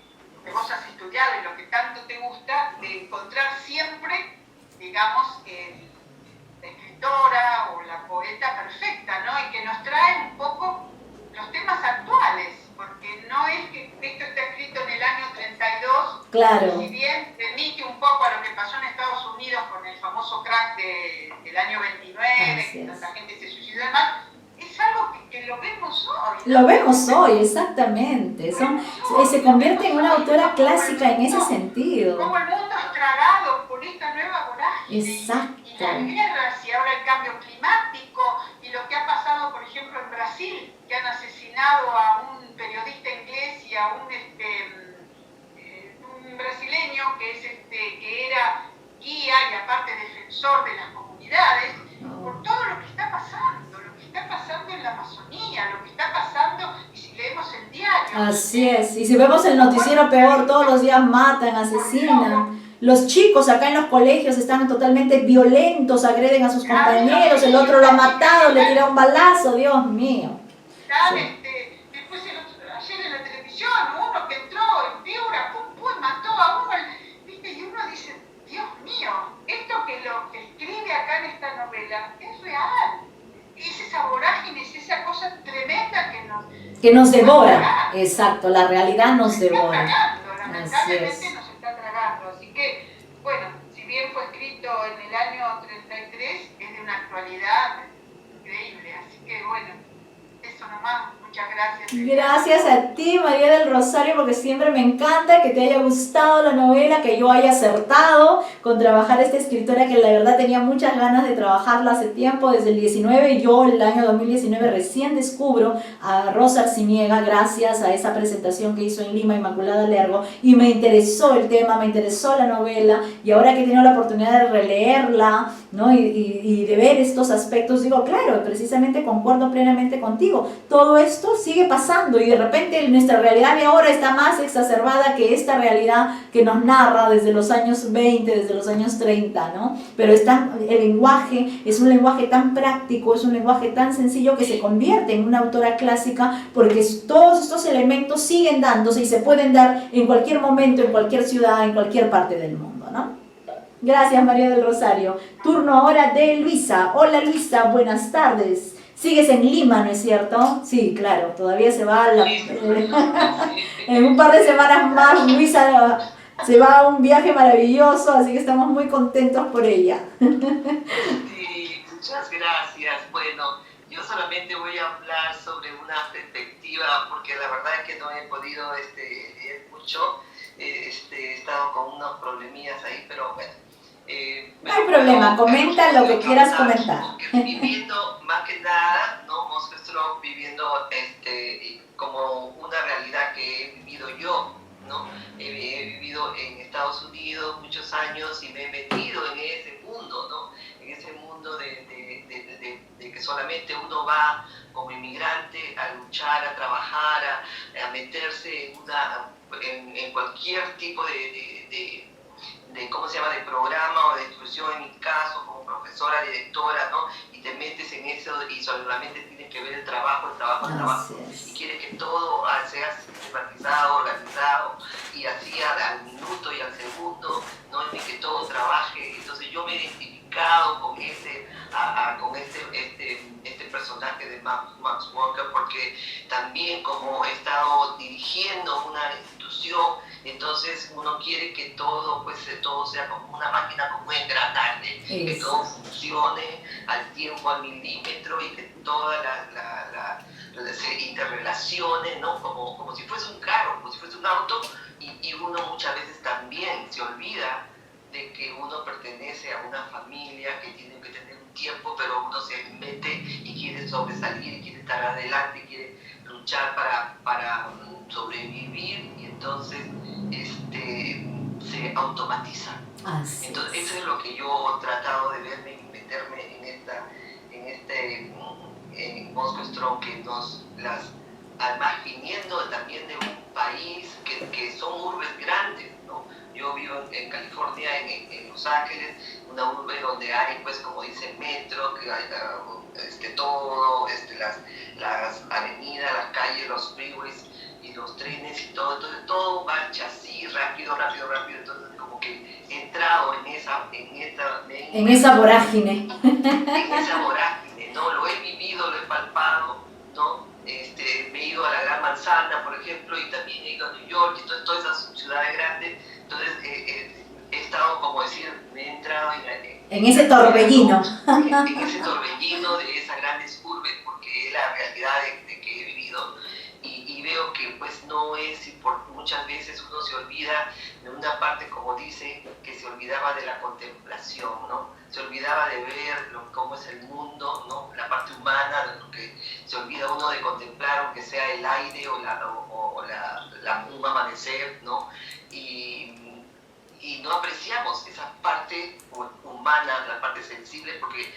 vos has estudiado y lo que tanto te gusta, de encontrar siempre, digamos, la escritora o la poeta perfecta, ¿no? Y que nos trae un poco los temas actuales, porque no es que esto está escrito en el año 32, claro. Si bien remite un poco a lo que pasó en Estados Unidos con el famoso crack del año 29, que tanta gente se suicidó y demás, es algo que lo vemos hoy, ¿no? Lo vemos hoy, exactamente. Se convierte en una autora clásica en ese sentido. Como el mundo es tragado por esta nueva vorágine. Exacto. Y las guerras y ahora el cambio climático y lo que ha pasado, por ejemplo, en Brasil, que han asesinado a un periodista inglés y a un brasileño que era guía y aparte defensor de las comunidades, por todo lo que está pasando en la Amazonía, lo que está pasando, y si leemos el diario. Así es, y si vemos el noticiero peor, todos los días matan, asesinan. Los chicos acá en los colegios están totalmente violentos, agreden a sus compañeros, el otro lo ha matado, le tira un balazo, Dios mío. Sí. Después ayer en la televisión, uno que entró en Piura, mató a uno, ¿viste? Y uno dice, Dios mío, esto lo que escribe acá en esta novela es real. Es esa vorágine, es esa cosa tremenda que nos devora. Exacto, la realidad nos devora. Lamentablemente nos está tragando. Así que, bueno, si bien fue escrito en el año 33, es de una actualidad increíble. Así que, bueno, eso nomás. Muchas gracias. Gracias a ti, María del Rosario, porque siempre me encanta que te haya gustado la novela, que yo haya acertado con trabajar esta escritora que la verdad tenía muchas ganas de trabajarla hace tiempo, desde el 19, y yo el año 2019 recién descubro a Rosa Arciniega gracias a esa presentación que hizo en Lima, Inmaculada Lergo, y me interesó el tema, me interesó la novela, y ahora que he tenido la oportunidad de releerla, ¿no? y de ver estos aspectos, digo, claro, precisamente concuerdo plenamente contigo, todo esto sigue pasando y de repente nuestra realidad de ahora está más exacerbada que esta realidad que nos narra desde los años 20, desde los años 30, ¿no? Pero el lenguaje es un lenguaje tan práctico, es un lenguaje tan sencillo que se convierte en una autora clásica porque todos estos elementos siguen dándose y se pueden dar en cualquier momento, en cualquier ciudad, en cualquier parte del mundo, ¿no? Gracias, María del Rosario. Turno ahora de Luisa. Hola, Luisa, buenas tardes. Sigues en Lima, ¿no es cierto? Sí, claro, todavía se va en un par de semanas más Luisa se va a un viaje maravilloso, así que estamos muy contentos por ella. Sí, muchas gracias. Bueno, yo solamente voy a hablar sobre una perspectiva, porque la verdad es que no he podido leer mucho, he estado con unos problemillas ahí, pero bueno. No hay problema, comenta lo que quieras comentar. Viviendo, más que nada, no nosotros viviendo como una realidad que he vivido yo, ¿no? He vivido en Estados Unidos muchos años y me he metido en ese mundo, ¿no? En ese mundo de que solamente uno va como inmigrante a luchar, a trabajar, a meterse en cualquier tipo de ¿cómo se llama?, de programa o de instrucción, en mi caso, como profesora, directora, ¿no? Y te metes en eso y solamente tienes que ver el trabajo, y quieres que todo sea sistematizado, organizado, y así al minuto y al segundo, ¿no? Y que todo trabaje. Entonces yo me he identificado con este personaje de Max Walker, porque también como he estado dirigiendo una institución, entonces uno quiere que todo sea como una máquina, como un engranaje, que todo funcione al tiempo, al milímetro, y que todas se interrelacione, ¿no? Como si fuese un carro, como si fuese un auto, y uno muchas veces también se olvida de que uno pero uno se mete y quiere sobresalir, quiere estar adelante, quiere luchar para sobrevivir, y entonces se automatiza. Así Entonces es. eso es lo que yo he tratado de verme y meterme en Moscow Strong, que además viniendo también de un país que son urbes grandes, ¿no? Yo vivo en California, en Los Ángeles, una urbe donde hay, pues, como dice, metro, que hay todo, las avenidas, las calles, los freeways y los trenes y todo, entonces todo marcha así, rápido, entonces como que he entrado en esa vorágine. En esa vorágine, ¿no? Lo he vivido, lo he palpado, ¿no? Me he ido a la Gran Manzana, por ejemplo, y también he ido a New York, y todas esas ciudades grandes, entonces he estado, como decir, me he entrado En ese torbellino. en ese torbellino de esas grandes urbes, porque es la realidad de que he vivido, y veo que pues no es, y muchas veces uno se olvida de una parte, como dice, que se olvidaba de la contemplación, ¿no? Se olvidaba de ver cómo es el mundo, ¿no? La parte humana, de lo que se olvida uno de contemplar, aunque sea el aire o un amanecer, ¿no? Y no apreciamos esa parte humana, la parte sensible, porque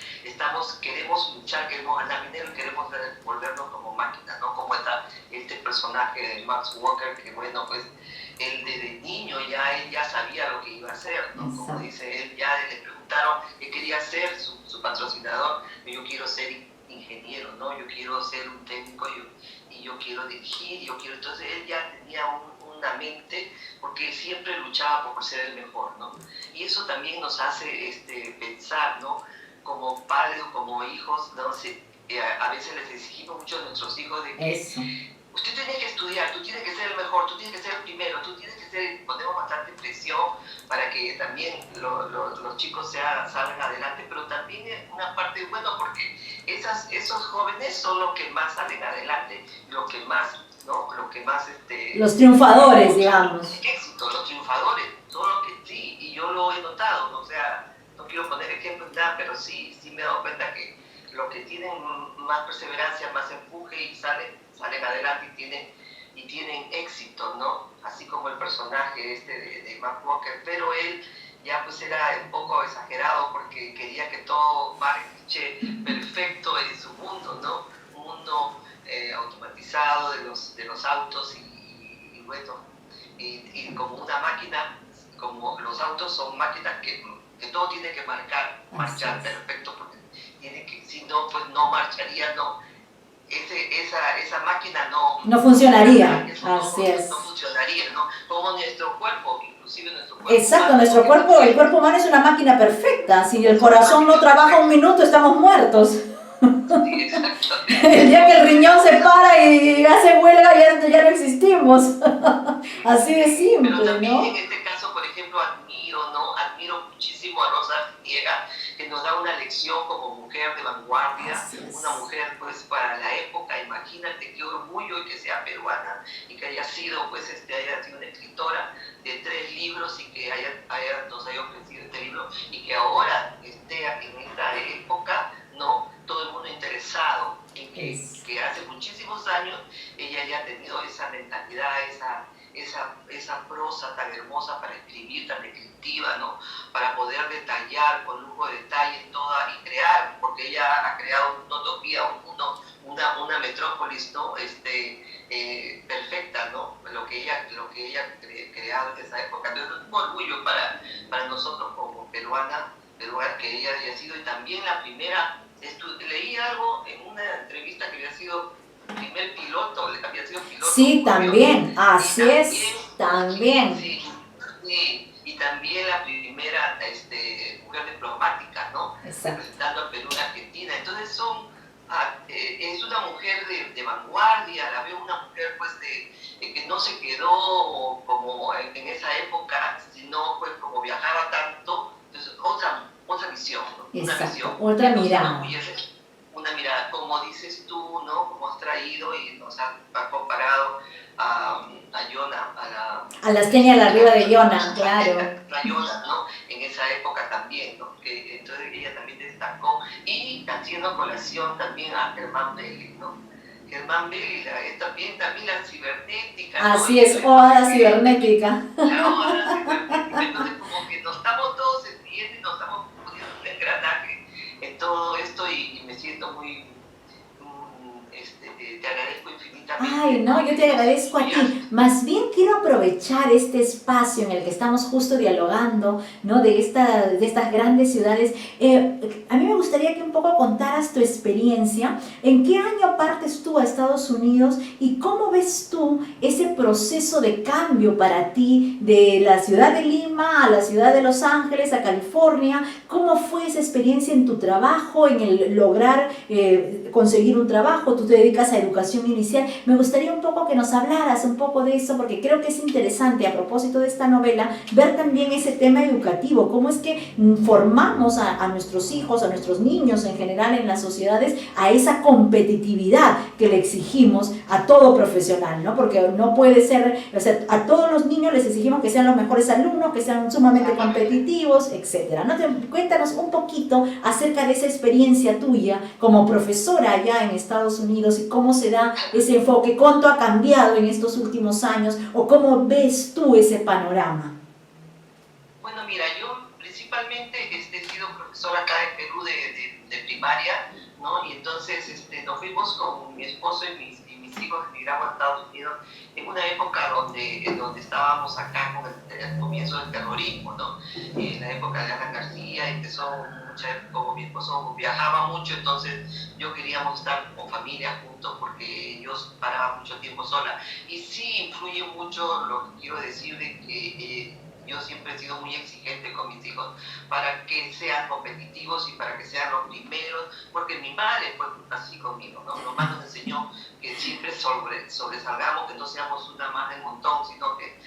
queremos luchar, queremos ganar dinero y queremos volvernos como máquinas, ¿no? Como este personaje de Max Walker, que bueno, pues él desde niño él ya sabía lo que iba a hacer, ¿no? Como dice él, ya le preguntaron qué quería ser su patrocinador, yo quiero ser ingeniero, ¿no? Yo quiero ser un técnico y yo quiero dirigir, entonces él ya tenía una mente, porque siempre luchaba por ser el mejor, ¿no? Y eso también nos hace pensar, ¿no? Como padres o como hijos, ¿no? A veces les exigimos mucho a nuestros hijos de que usted tiene que estudiar, tú tienes que ser el mejor, tú tienes que ser el primero, tú tienes que ser, ponemos bastante presión para que también los chicos salgan adelante, pero también es una parte buena, porque esos jóvenes son los que más salen adelante, los que más, ¿no? Los triunfadores, digamos. Éxito, los triunfadores, son los que sí, y yo lo he notado, ¿no? O sea, no quiero poner ejemplos, nada, pero sí me he dado cuenta que los que tienen más perseverancia, más empuje y salen adelante y tienen éxito, ¿no? Así como el personaje de Mark Walker, pero él ya pues era un poco exagerado, porque quería que todo marche perfecto en su mundo, ¿no? Un mundo automatizado de los autos y bueno, y como una máquina, como los autos son máquinas que todo tiene que marchar perfecto, porque si no, pues no marcharía, no. Esa máquina no funcionaría. Así es. No funcionaría, ¿no? Como nuestro cuerpo, inclusive nuestro cuerpo. Exacto, humano, el cuerpo humano es una máquina perfecta. Si el corazón no trabaja un minuto, estamos muertos. Sí, exactamente. El día que el riñón se para y hace huelga, ya no existimos. Así de simple, pero también, ¿no? en este caso, por ejemplo, admiro muchísimo a Rosa Artiega, que nos da una lección como mujer de vanguardia, una mujer pues para la época. Imagínate qué orgullo que sea peruana y que haya sido pues haya sido una escritora de 3 libros, y que nos haya ofrecido este libro, y que ahora esté en esta época, ¿no? Todo el mundo interesado en que hace muchísimos años ella haya tenido esa mentalidad, esa prosa tan hermosa para escribir, tan descriptiva, ¿no? Para poder detallar con lujo de detalles y crear, porque ella ha creado una utopía, una metrópolis, ¿no? Perfecta, ¿no? Lo que ella ha creado en esa época. Entonces es un orgullo para nosotros como peruana, que ella haya sido, y también la primera. Leí algo en una entrevista que había sido primer piloto, había sido piloto. Sí, también, así es, también. Sí, y también la primera mujer diplomática, ¿no? Exacto. Representando a Perú en Argentina. Entonces es una mujer de vanguardia, la veo una mujer pues que no se quedó como en esa época, sino pues como viajaba tanto. Entonces otra visión, ¿no? Exacto, una visión. otra mirada. Una mirada, como dices tú, ¿no? Como has traído y nos has comparado a A las Kenia la arriba de Yona, claro. La Yona, ¿no? En esa época también, ¿no? Entonces ella también destacó, y haciendo colación también a Germán Belli, ¿no? Germán Belli es también la cibernética, Así ¿no? es, Oda cibernética. La Oda cibernética, entonces como que nos estamos todos entendiendo y nos estamos poniendo un engranaje en todo esto, y me siento muy, te agradezco infinitamente. Ay, no, yo te agradezco a ti. Más bien quiero aprovechar este espacio en el que estamos justo dialogando, ¿no? De estas grandes ciudades. A mí me gustaría que un poco contaras tu experiencia. ¿En qué año partes tú a Estados Unidos y cómo ves tú ese proceso de cambio para ti de la ciudad de Lima a la ciudad de Los Ángeles, a California? ¿Cómo fue esa experiencia en tu trabajo, en el lograr conseguir un trabajo? Tú te dedicas a educación inicial. Me gustaría un poco que nos hablaras un poco de eso, porque creo que es interesante, a propósito de esta novela, ver también ese tema educativo, cómo es que formamos a nuestros hijos, a nuestros niños en general en las sociedades, a esa competitividad que le exigimos a todo profesional, ¿no? Porque no puede ser, o sea, a todos los niños les exigimos que sean los mejores alumnos, que sean sumamente competitivos, etcétera, ¿no? Cuéntanos un poquito acerca de esa experiencia tuya como profesora allá en Estados Unidos y cómo se da ese enfoque, cuánto ha cambiado en estos últimos años o cómo ves tú ese panorama. Bueno, mira, yo principalmente he sido profesora acá en Perú de primaria, ¿no? Y entonces nos fuimos con mi esposo y mis hijos, emigramos a Estados Unidos en una época donde estábamos acá con el comienzo del terrorismo, ¿no? En la época de Ana García empezó como mi esposo viajaba mucho, entonces yo queríamos estar con familia juntos porque yo paraba mucho tiempo sola. Y sí influye mucho lo que quiero decir de que yo siempre he sido muy exigente con mis hijos para que sean competitivos y para que sean los primeros, porque mi madre fue así conmigo, ¿no? Mi mamá nos enseñó que siempre sobresalgamos, que no seamos una más del montón, sino que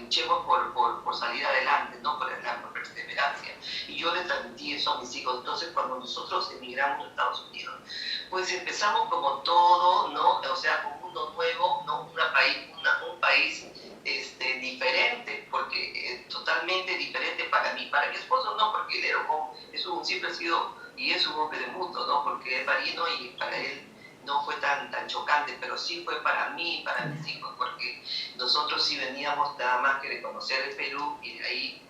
luchemos por salir adelante, ¿no? Por la perseverancia. Y yo le transmití eso a mis hijos. Entonces, cuando nosotros emigramos a Estados Unidos, pues empezamos como todo, ¿no? O sea, con un mundo nuevo, ¿no? Un país diferente, porque totalmente diferente para mí, para mi esposo no, porque él siempre ha sido y es un hombre de mundo, ¿no? Porque es marino y para él no fue tan chocante, pero sí fue para mí y para mis hijos, porque nosotros sí veníamos nada más que de conocer el Perú y de ahí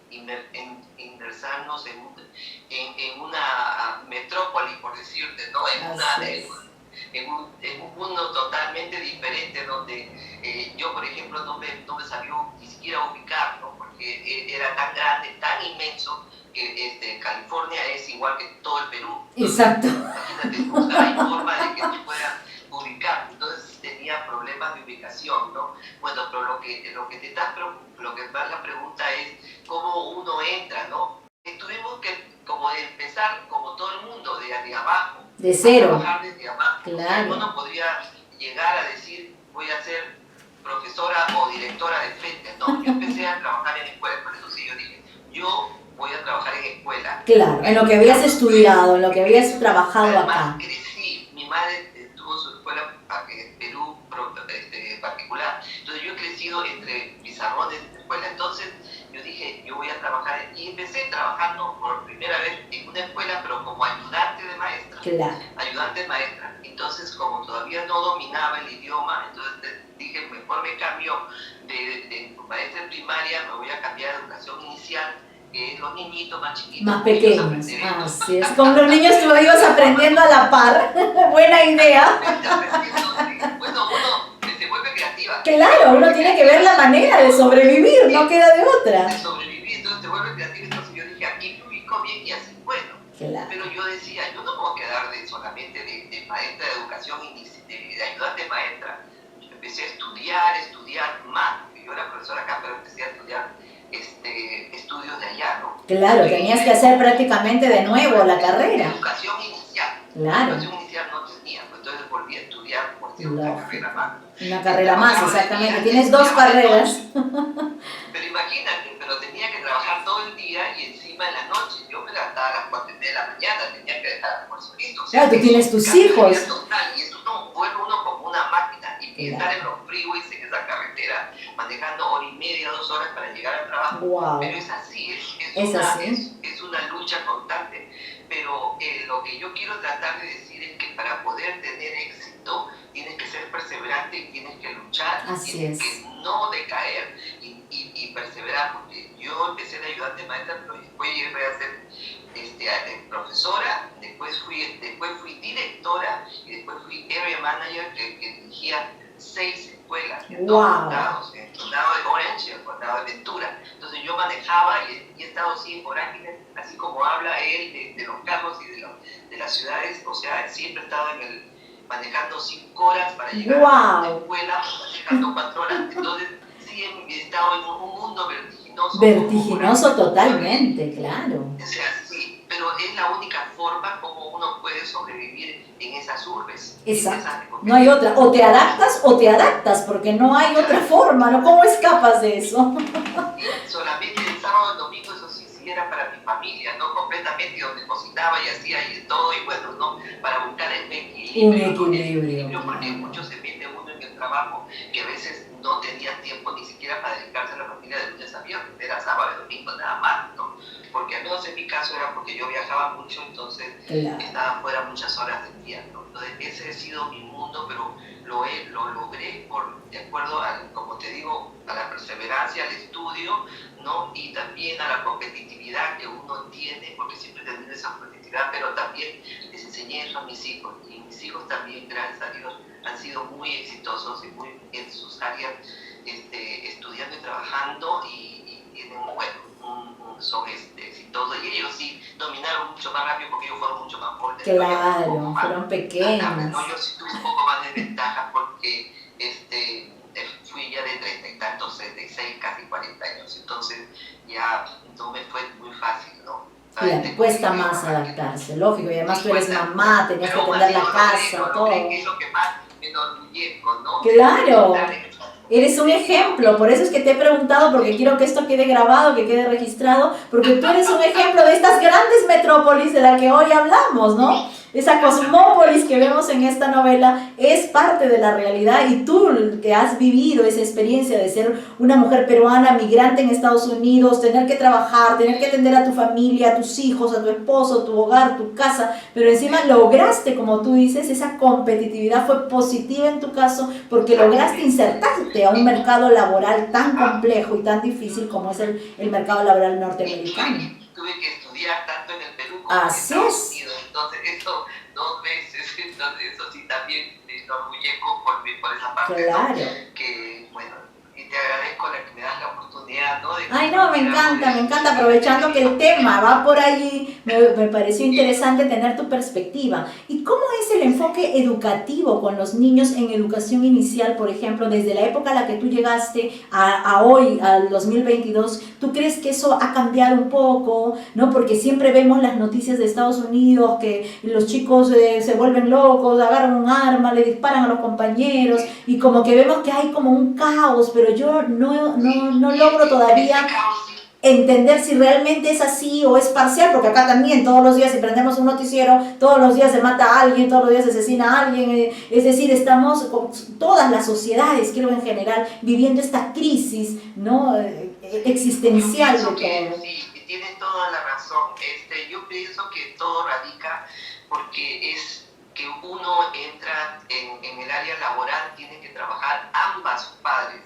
inmersarnos en una metrópoli, por decirte, ¿no? En un mundo totalmente diferente, donde yo, por ejemplo, no me sabía ni siquiera ubicar, ¿no? Porque era tan grande, tan inmenso, que California es igual que todo el Perú. Exacto. Imagínate, no hay forma de que te puedan ubicar. Entonces tenía problemas de ubicación, ¿no? Bueno, pero lo que más la pregunta es cómo uno entra, ¿no? Tuvimos que como de empezar como todo el mundo, de abajo. De cero. Trabajar desde abajo. Claro. O sea, yo no podría llegar a decir voy a ser profesora o directora de frente, no. Yo empecé a trabajar en escuela, por eso sí yo dije, yo voy a trabajar en escuela. Claro, en lo que habías estudiado, en lo que habías trabajado acá. Crecí, mi madre tuvo su escuela en Perú particular, entonces yo he crecido entre pizarrones de escuela, entonces yo dije, yo voy a trabajar, y empecé trabajando por primera vez en una escuela, pero como ayudante de maestra. Claro. Ayudante de maestra. Entonces, como todavía no dominaba el idioma, entonces dije, mejor me cambio de maestra en primaria, me voy a cambiar a educación inicial, que es los niñitos más chiquitos. Más pequeños. Así es. Con los niños tú ibas aprendiendo a la par. Buena idea. Bueno, uno se vuelve creativa. Claro, uno tiene que ver la manera de sobrevivir, no queda de otra. De sobrevivir, entonces te vuelve creativa. Entonces yo dije, aquí me ubico bien y así, bueno. Claro. Pero yo decía, yo no me voy a quedar solamente de maestra de educación, de ayudante maestra. Yo empecé a estudiar más. Yo era profesora acá, pero empecé a estudiar estudios de allá, ¿no? Claro, tenías que hacer prácticamente de nuevo la carrera. Educación inicial. Claro. Educación inicial no tenía, pues entonces volví a estudiar por una carrera más. Una carrera más, exactamente. Tienes dos carreras. Pero imagínate, pero tenía que trabajar todo el día y encima en la noche. Yo me levantaba a las 4 de la mañana, tenía que dejar el almuerzo listo. O sea, claro, tú tienes tus hijos. Total, y eso vuelve uno como una máquina. Y estar en los freeways, en esa carretera, manejando hora y Wow. Pero es así, Es así. es una lucha constante. Pero lo que yo quiero tratar de decir es que para poder tener éxito tienes que ser perseverante y tienes que luchar, Así tienes es. que no decaer y perseverar, porque yo empecé de ayudante maestra, pero después llegué a ser profesora, después fui directora y después fui area manager que dirigía 6 escuelas en Wow. 2 condados, en el condado de Orange y en el condado de Ventura. Entonces yo manejaba y he estado así en Orange, así como habla él de los carros y de las ciudades, o sea, siempre he estado manejando 5 horas para llegar a la escuela, manejando 4 horas. Entonces sí he estado en un mundo vertiginoso. Vertiginoso totalmente, claro. O sea, sí, pero es la única forma como uno puede sobrevivir en esas urbes. Exacto. No hay otra. O te adaptas, porque no hay otra forma, ¿no? ¿Cómo escapas de eso? Y solamente el sábado y el domingo, eso sí era para mi familia, no completamente, donde cocinaba y hacía y todo, y bueno, ¿no? Para buscar el equilibrio. Un equilibrio, ¿no? Porque mucho se mete uno en el trabajo, que a veces no tenía tiempo ni siquiera para dedicarse a la familia de lunes a viernes, era sábado y domingo nada más, ¿no? Porque al menos en mi caso era porque yo viajaba mucho, entonces estaba fuera muchas horas del día, ¿no? Entonces ese ha sido mi mundo, pero lo logré de acuerdo como te digo, a la perseverancia, al estudio, ¿no? Y también a la competitividad que uno tiene, porque siempre he tenido esa competitividad, pero también les enseñé eso a mis hijos, y mis hijos también, gracias a Dios, han sido muy exitosos y muy en sus áreas, estudiando y trabajando, y tienen, bueno, son exitosos, y ellos sí dominaron mucho más rápido porque ellos fueron mucho más fuertes. Claro, fueron pequeños. No, yo sí tuve un poco más de ventaja porque fui ya de 30 y tantos, 36, casi 40 años, entonces ya no me fue muy fácil, ¿no? Claro, cuesta más adaptarse, lógico, y además tú eres mamá, tenías que atender la casa, todo. Es lo que más me enorgullezco, ¿no? Claro, eres un ejemplo, por eso es que te he preguntado, porque quiero que esto quede grabado, que quede registrado, porque tú eres un ejemplo de estas grandes metrópolis de la que hoy hablamos, ¿no? Esa cosmópolis que vemos en esta novela es parte de la realidad, y tú que has vivido esa experiencia de ser una mujer peruana, migrante en Estados Unidos, tener que trabajar, tener que atender a tu familia, a tus hijos, a tu esposo, tu hogar, tu casa, pero encima lograste, como tú dices, esa competitividad fue positiva en tu caso, porque lograste insertarte a un mercado laboral tan complejo y tan difícil como es el mercado laboral norteamericano. Tuve que estudiar tanto en el Perú como en Estados Unidos, entonces eso 2 veces, entonces eso sí también me enorgullezco por esa parte, claro. ¿no? Que bueno, y te agradezco que me das la oportunidad, ¿no? Ay, no, me encanta, aprovechando que el tema va por allí, me pareció interesante tener tu perspectiva. ¿Y cómo es el enfoque educativo con los niños en educación inicial, por ejemplo, desde la época a la que tú llegaste a hoy, al 2022? ¿Tú crees que eso ha cambiado un poco, no? Porque siempre vemos las noticias de Estados Unidos, que los chicos se vuelven locos, agarran un arma, le disparan a los compañeros, y como que vemos que hay como un caos, pero yo no logro todavía entender si realmente es así o es parcial, porque acá también todos los días, si prendemos un noticiero, todos los días se mata a alguien, todos los días se asesina a alguien, es decir, estamos con todas las sociedades, creo en general, viviendo esta crisis, ¿no? Existencial de todo. Sí, tienes toda la razón. Yo pienso que todo radica porque es que uno entra en el área laboral, tiene que trabajar ambos padres.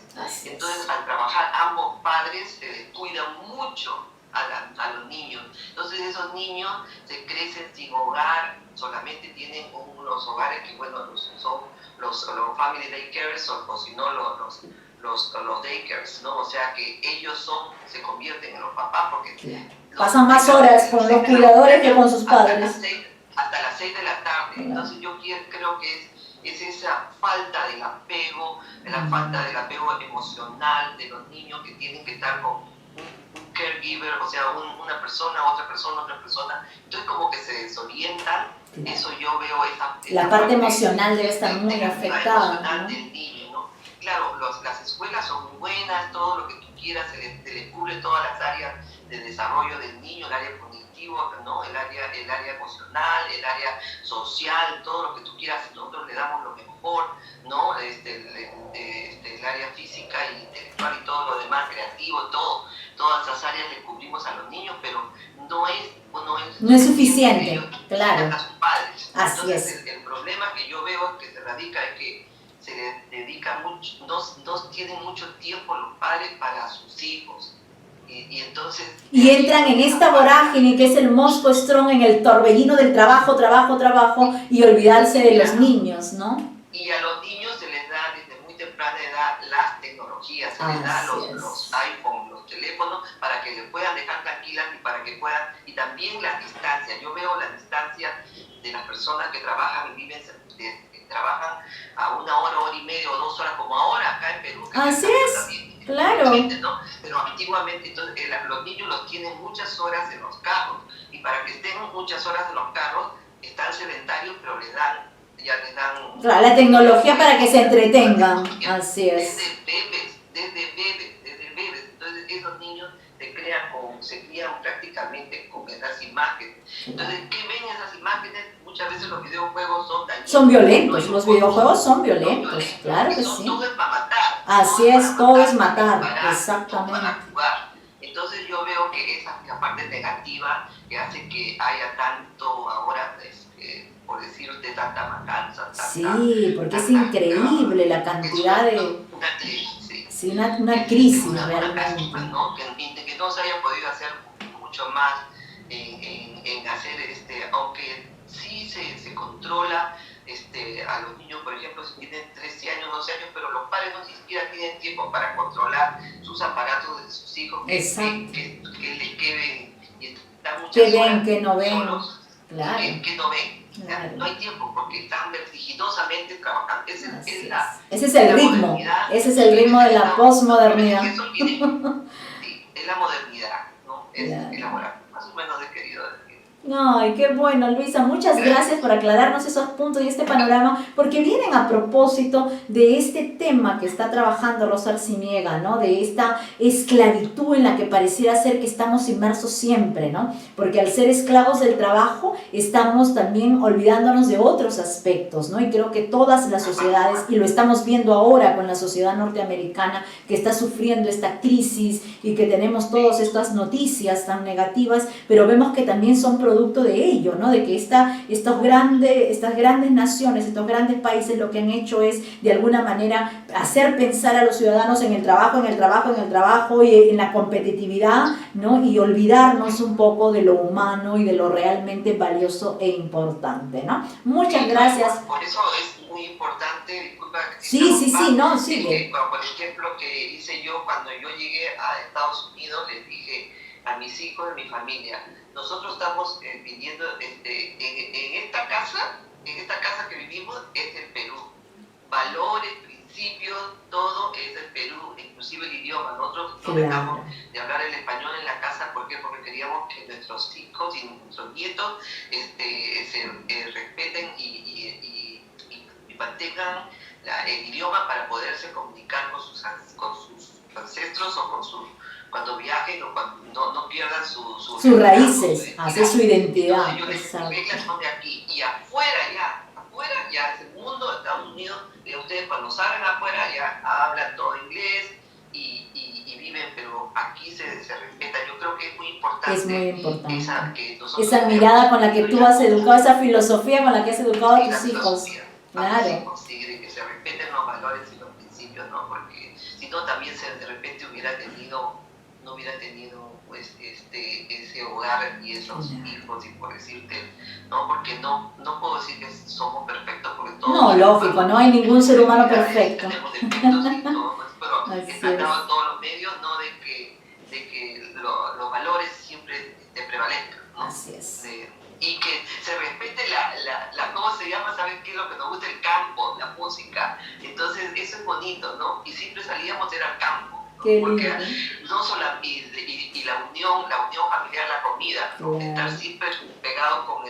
Entonces, al trabajar ambos padres, se descuida mucho a los niños. Entonces, esos niños se crecen sin hogar, solamente tienen unos hogares que, bueno, son los family daycares o si no, los daycares, ¿no? O sea, que ellos se convierten en los papás porque pasan más horas con los cuidadores que con sus padres. Hasta las 6 de la tarde. Entonces yo creo que es esa falta del apego, la falta del apego emocional de los niños que tienen que estar con un caregiver, o sea, una persona, otra persona. Entonces como que se desorientan. Eso yo veo esa la parte emocional debe estar muy afectada. Emocional del niño, ¿no? Claro, las escuelas son muy buenas, todo lo que tú quieras, se le cubre todas las áreas de desarrollo del niño, el área cognitivo, ¿no? el área emocional, el área social, todo lo que tú quieras, nosotros le damos lo mejor, ¿no? El área física y intelectual y todo lo demás, creativo, todo. todas esas áreas le cubrimos a los niños, pero No es suficiente, claro. A sus padres. Así Entonces, es. el problema que yo veo que se radica es que se les dedica mucho, no tienen mucho tiempo los padres para sus hijos. Y entonces... Y entran en esta vorágine que es el Moscow Strong, en el torbellino del trabajo, y olvidarse de los niños, ¿no? Y a los niños se les da desde muy temprana edad las tecnologías, se les da los iPhones, los teléfonos, para que les puedan dejar tranquilas y para que puedan, y también la distancia. Yo veo la distancia de las personas que trabajan y viven, trabajan a 1 hora, 1 hora y media o 2 horas, como ahora acá en Perú. Así es, claro. ¿No? Pero antiguamente entonces, los niños los tienen muchas horas en los carros, y para que estén muchas horas en los carros, están sedentarios, pero ya les dan... Claro, la tecnología para que se entretengan, así es. Desde bebés. Entonces esos niños se crían prácticamente con esas imágenes. Entonces, ¿qué ven esas imágenes? Muchas veces los videojuegos son dañinos. Son violentos, los videojuegos son violentos, claro que sí. Todo es para matar. Así es, todo es matar, exactamente. Para jugar. Entonces yo veo que esa es la parte negativa que hace que haya tanto ahora, por decirte, tanta matanza. Sí, porque es increíble la cantidad de... Sí, una crisis realmente. ¿No? Que no se haya podido hacer mucho más en hacer, aunque sí se controla a los niños, por ejemplo, si tienen 13 años, 12 años, pero los padres no siquiera tienen tiempo para controlar sus aparatos de sus hijos, que les queden y están muchas que ven, horas que no ven, solos, claro. que no ven. Claro. No hay tiempo porque están vertiginosamente trabajando. Ese es el ritmo, ese es el ritmo de la posmodernidad. Sí, es la modernidad, ¿no? Es elaborar, más o menos de querido. Ay, qué bueno, Luisa, muchas gracias por aclararnos esos puntos y este panorama, porque vienen a propósito de este tema que está trabajando Rosa Arciniega, ¿no? De esta esclavitud en la que pareciera ser que estamos inmersos siempre, ¿no? Porque al ser esclavos del trabajo estamos también olvidándonos de otros aspectos, ¿no? Y creo que todas las sociedades, y lo estamos viendo ahora con la sociedad norteamericana, que está sufriendo esta crisis y que tenemos todas estas noticias tan negativas, pero vemos que también son producto de ello, ¿no? De que estas grandes naciones, estos grandes países lo que han hecho es de alguna manera hacer pensar a los ciudadanos en el trabajo y en la competitividad, ¿no? Y olvidarnos un poco de lo humano y de lo realmente valioso e importante, ¿no? Muchas gracias. Por eso es muy importante, disculpa. Sí, no, sigue. Por ejemplo, que hice yo cuando yo llegué a Estados Unidos, les dije a mis hijos, a mi familia, nosotros estamos viviendo en esta casa que vivimos es el Perú. Valores, principios, todo es el Perú, inclusive el idioma. Nosotros no dejamos de hablar el español en la casa, ¿por qué? Porque queríamos que nuestros hijos y nuestros nietos se respeten y mantengan el idioma para poderse comunicar con sus ancestros o cuando viajen o cuando no pierdan sus raíces, hacer su identidad. Entonces yo les expliqué las de aquí y afuera ya es el mundo, Estados Unidos, ustedes cuando salen afuera ya hablan todo inglés y viven, pero aquí se respeta. Yo creo que es muy importante. Es muy importante. Esa mirada con la que tú has educado, esa filosofía con la que has educado a tus hijos. Claro. Sí, que se respeten los valores y los principios, ¿no? Porque si no también de repente no hubiera tenido pues ese hogar y esos hijos, y por decirte, no, porque no puedo decir que somos perfectos, porque todos... No, lógico, no hay ningún ser humano perfecto. Tenemos defectos y todo, pero he tratado en todos los medios, ¿no? de que los valores siempre te prevalezcan, ¿no? Así es. Y que se respete ¿cómo se llama? ¿Sabes qué es lo que nos gusta? El campo, la música. Entonces eso es bonito, ¿no? Y siempre salíamos era al campo. Porque no solo y la unión familiar, la comida, ¿no? Estar siempre pegado con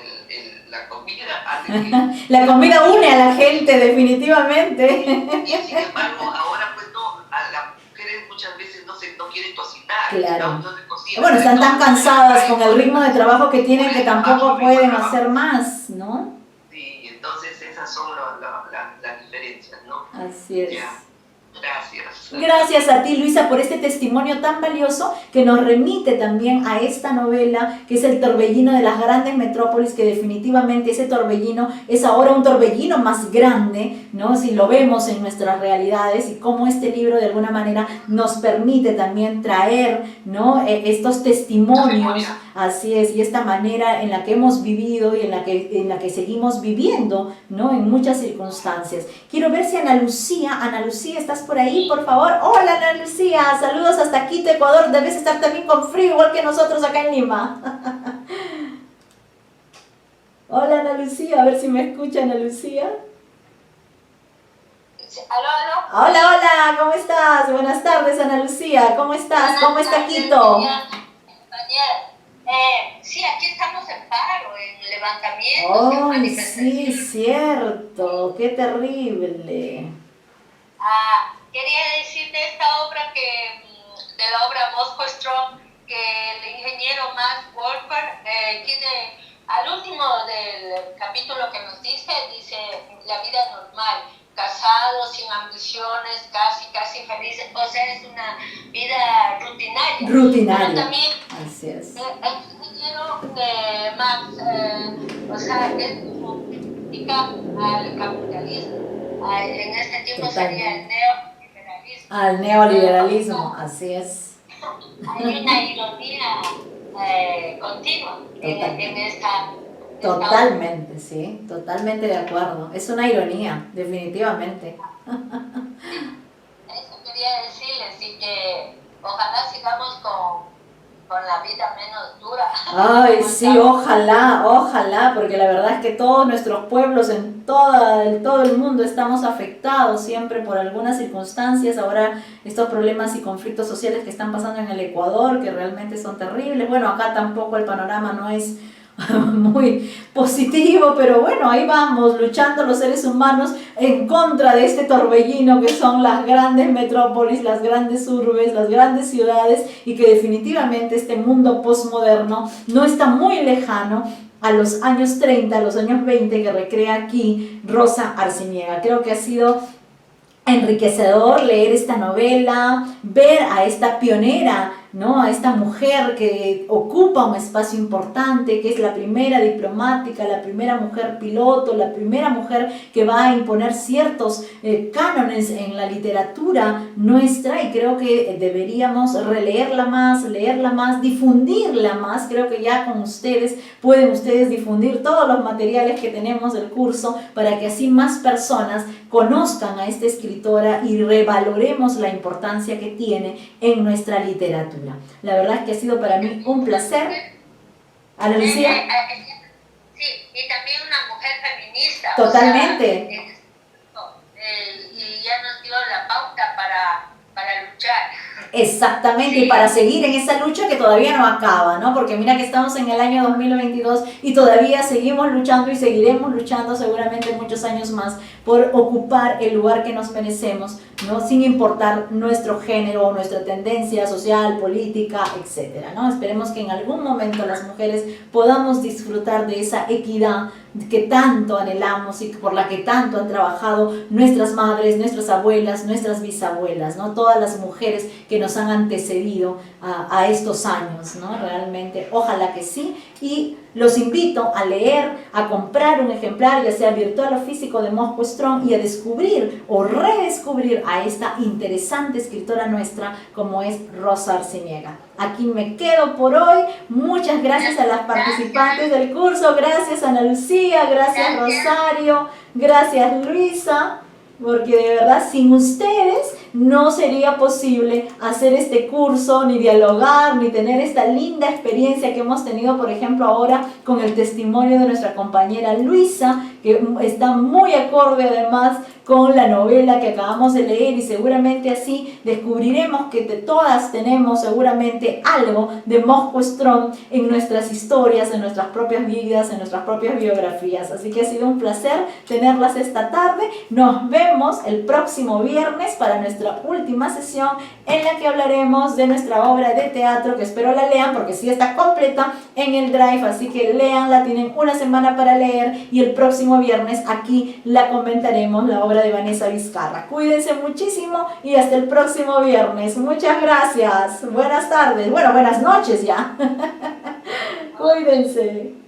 la comida hace que... La comida une a la gente, definitivamente. Y sin embargo, ahora pues no, a las mujeres muchas veces no quieren cocinar. Claro. No se cocina. Bueno, están tan cansadas con el ritmo de trabajo que tienen que tampoco pueden hacer más, ¿no? Sí, entonces esas son las diferencias, ¿no? Así es. Ya. Gracias. Gracias a ti, Luisa, por este testimonio tan valioso que nos remite también a esta novela, que es el torbellino de las grandes metrópolis, que definitivamente ese torbellino es ahora un torbellino más grande, ¿no? Si lo vemos en nuestras realidades, y cómo este libro de alguna manera nos permite también traer, ¿no? Estos testimonios, así es, y esta manera en la que hemos vivido y en la que seguimos viviendo, ¿no? En muchas circunstancias. Quiero ver si Ana Lucía, ¿estás por ahí, por favor? Hola, Ana Lucía, saludos hasta Quito, Ecuador. Debes estar también con frío, igual que nosotros acá en Lima. Hola, Ana Lucía, a ver si me escucha, Ana Lucía. Aló. Hola, ¿cómo estás? Buenas tardes, Ana Lucía, ¿cómo estás? ¿Cómo está Quito? Sí, aquí estamos en paro, en levantamientos, en Sí, cierto, qué terrible. Quería decir de esta obra de la obra Moscow Strong, que el ingeniero Max Wolfer tiene, al último del capítulo que nos dice la vida normal, casado, sin ambiciones, casi feliz, o sea, es una vida rutinaria. Pero también, así es. el ingeniero de Max, o sea, es como critica al capitalismo. En este tiempo sería el neoliberalismo. Al neoliberalismo, así es. Hay una ironía continua en esta... Totalmente, sí, totalmente de acuerdo. Es una ironía, definitivamente. Eso quería decirles, y que ojalá sigamos con la vida menos dura. Ay, sí, ojalá, porque la verdad es que todos nuestros pueblos en todo el mundo estamos afectados siempre por algunas circunstancias. Ahora estos problemas y conflictos sociales que están pasando en el Ecuador, que realmente son terribles. Bueno, acá tampoco el panorama no es muy positivo, pero bueno, ahí vamos, luchando los seres humanos en contra de este torbellino que son las grandes metrópolis, las grandes urbes, las grandes ciudades, y que definitivamente este mundo postmoderno no está muy lejano a los años 30, a los años 20 que recrea aquí Rosa Arciniega. Creo que ha sido enriquecedor leer esta novela, ver a esta pionera, ¿no? A esta mujer que ocupa un espacio importante, que es la primera diplomática, la primera mujer piloto, la primera mujer que va a imponer ciertos cánones en la literatura nuestra, y creo que deberíamos releerla más, leerla más, difundirla más. Creo que ya con ustedes pueden difundir todos los materiales que tenemos del curso para que así más personas conozcan a esta escritora y revaloremos la importancia que tiene en nuestra literatura. La verdad es que ha sido para mí un placer. Ana Lucía. Sí, y también una mujer feminista. Totalmente. Y ya nos dio la pauta para luchar. Exactamente, y para seguir en esa lucha que todavía no acaba, ¿no? Porque mira que estamos en el año 2022 y todavía seguimos luchando y seguiremos luchando seguramente muchos años más por ocupar el lugar que nos merecemos, ¿no? Sin importar nuestro género o nuestra tendencia social, política, etcétera, ¿no? Esperemos que en algún momento las mujeres podamos disfrutar de esa equidad que tanto anhelamos y por la que tanto han trabajado nuestras madres, nuestras abuelas, nuestras bisabuelas, ¿no? Todas las mujeres que nos han antecedido a estos años, ¿no? Realmente, ojalá que sí. Y los invito a leer, a comprar un ejemplar, ya sea virtual o físico, de Moscow Strong, y a descubrir o redescubrir a esta interesante escritora nuestra como es Rosa Arciniega. Aquí me quedo por hoy. Muchas gracias a las participantes del curso. Gracias Ana Lucía, gracias Rosario, gracias Luisa, porque de verdad sin ustedes no sería posible hacer este curso, ni dialogar, ni tener esta linda experiencia que hemos tenido, por ejemplo, ahora con el testimonio de nuestra compañera Luisa, que está muy acorde además con la novela que acabamos de leer, y seguramente así descubriremos que todas tenemos seguramente algo de Moscow Strong en nuestras historias, en nuestras propias vidas, en nuestras propias biografías. Así que ha sido un placer tenerlas esta tarde. Nos vemos el próximo viernes para nuestra última sesión, en la que hablaremos de nuestra obra de teatro, que espero la lean porque sí está completa en el Drive, así que léanla, tienen una semana para leer, y el próximo próximo viernes aquí la comentaremos, la obra de Vanessa Vizcarra. Cuídense muchísimo y hasta el próximo viernes. Muchas gracias. Buenas tardes. Bueno, buenas noches ya. Cuídense.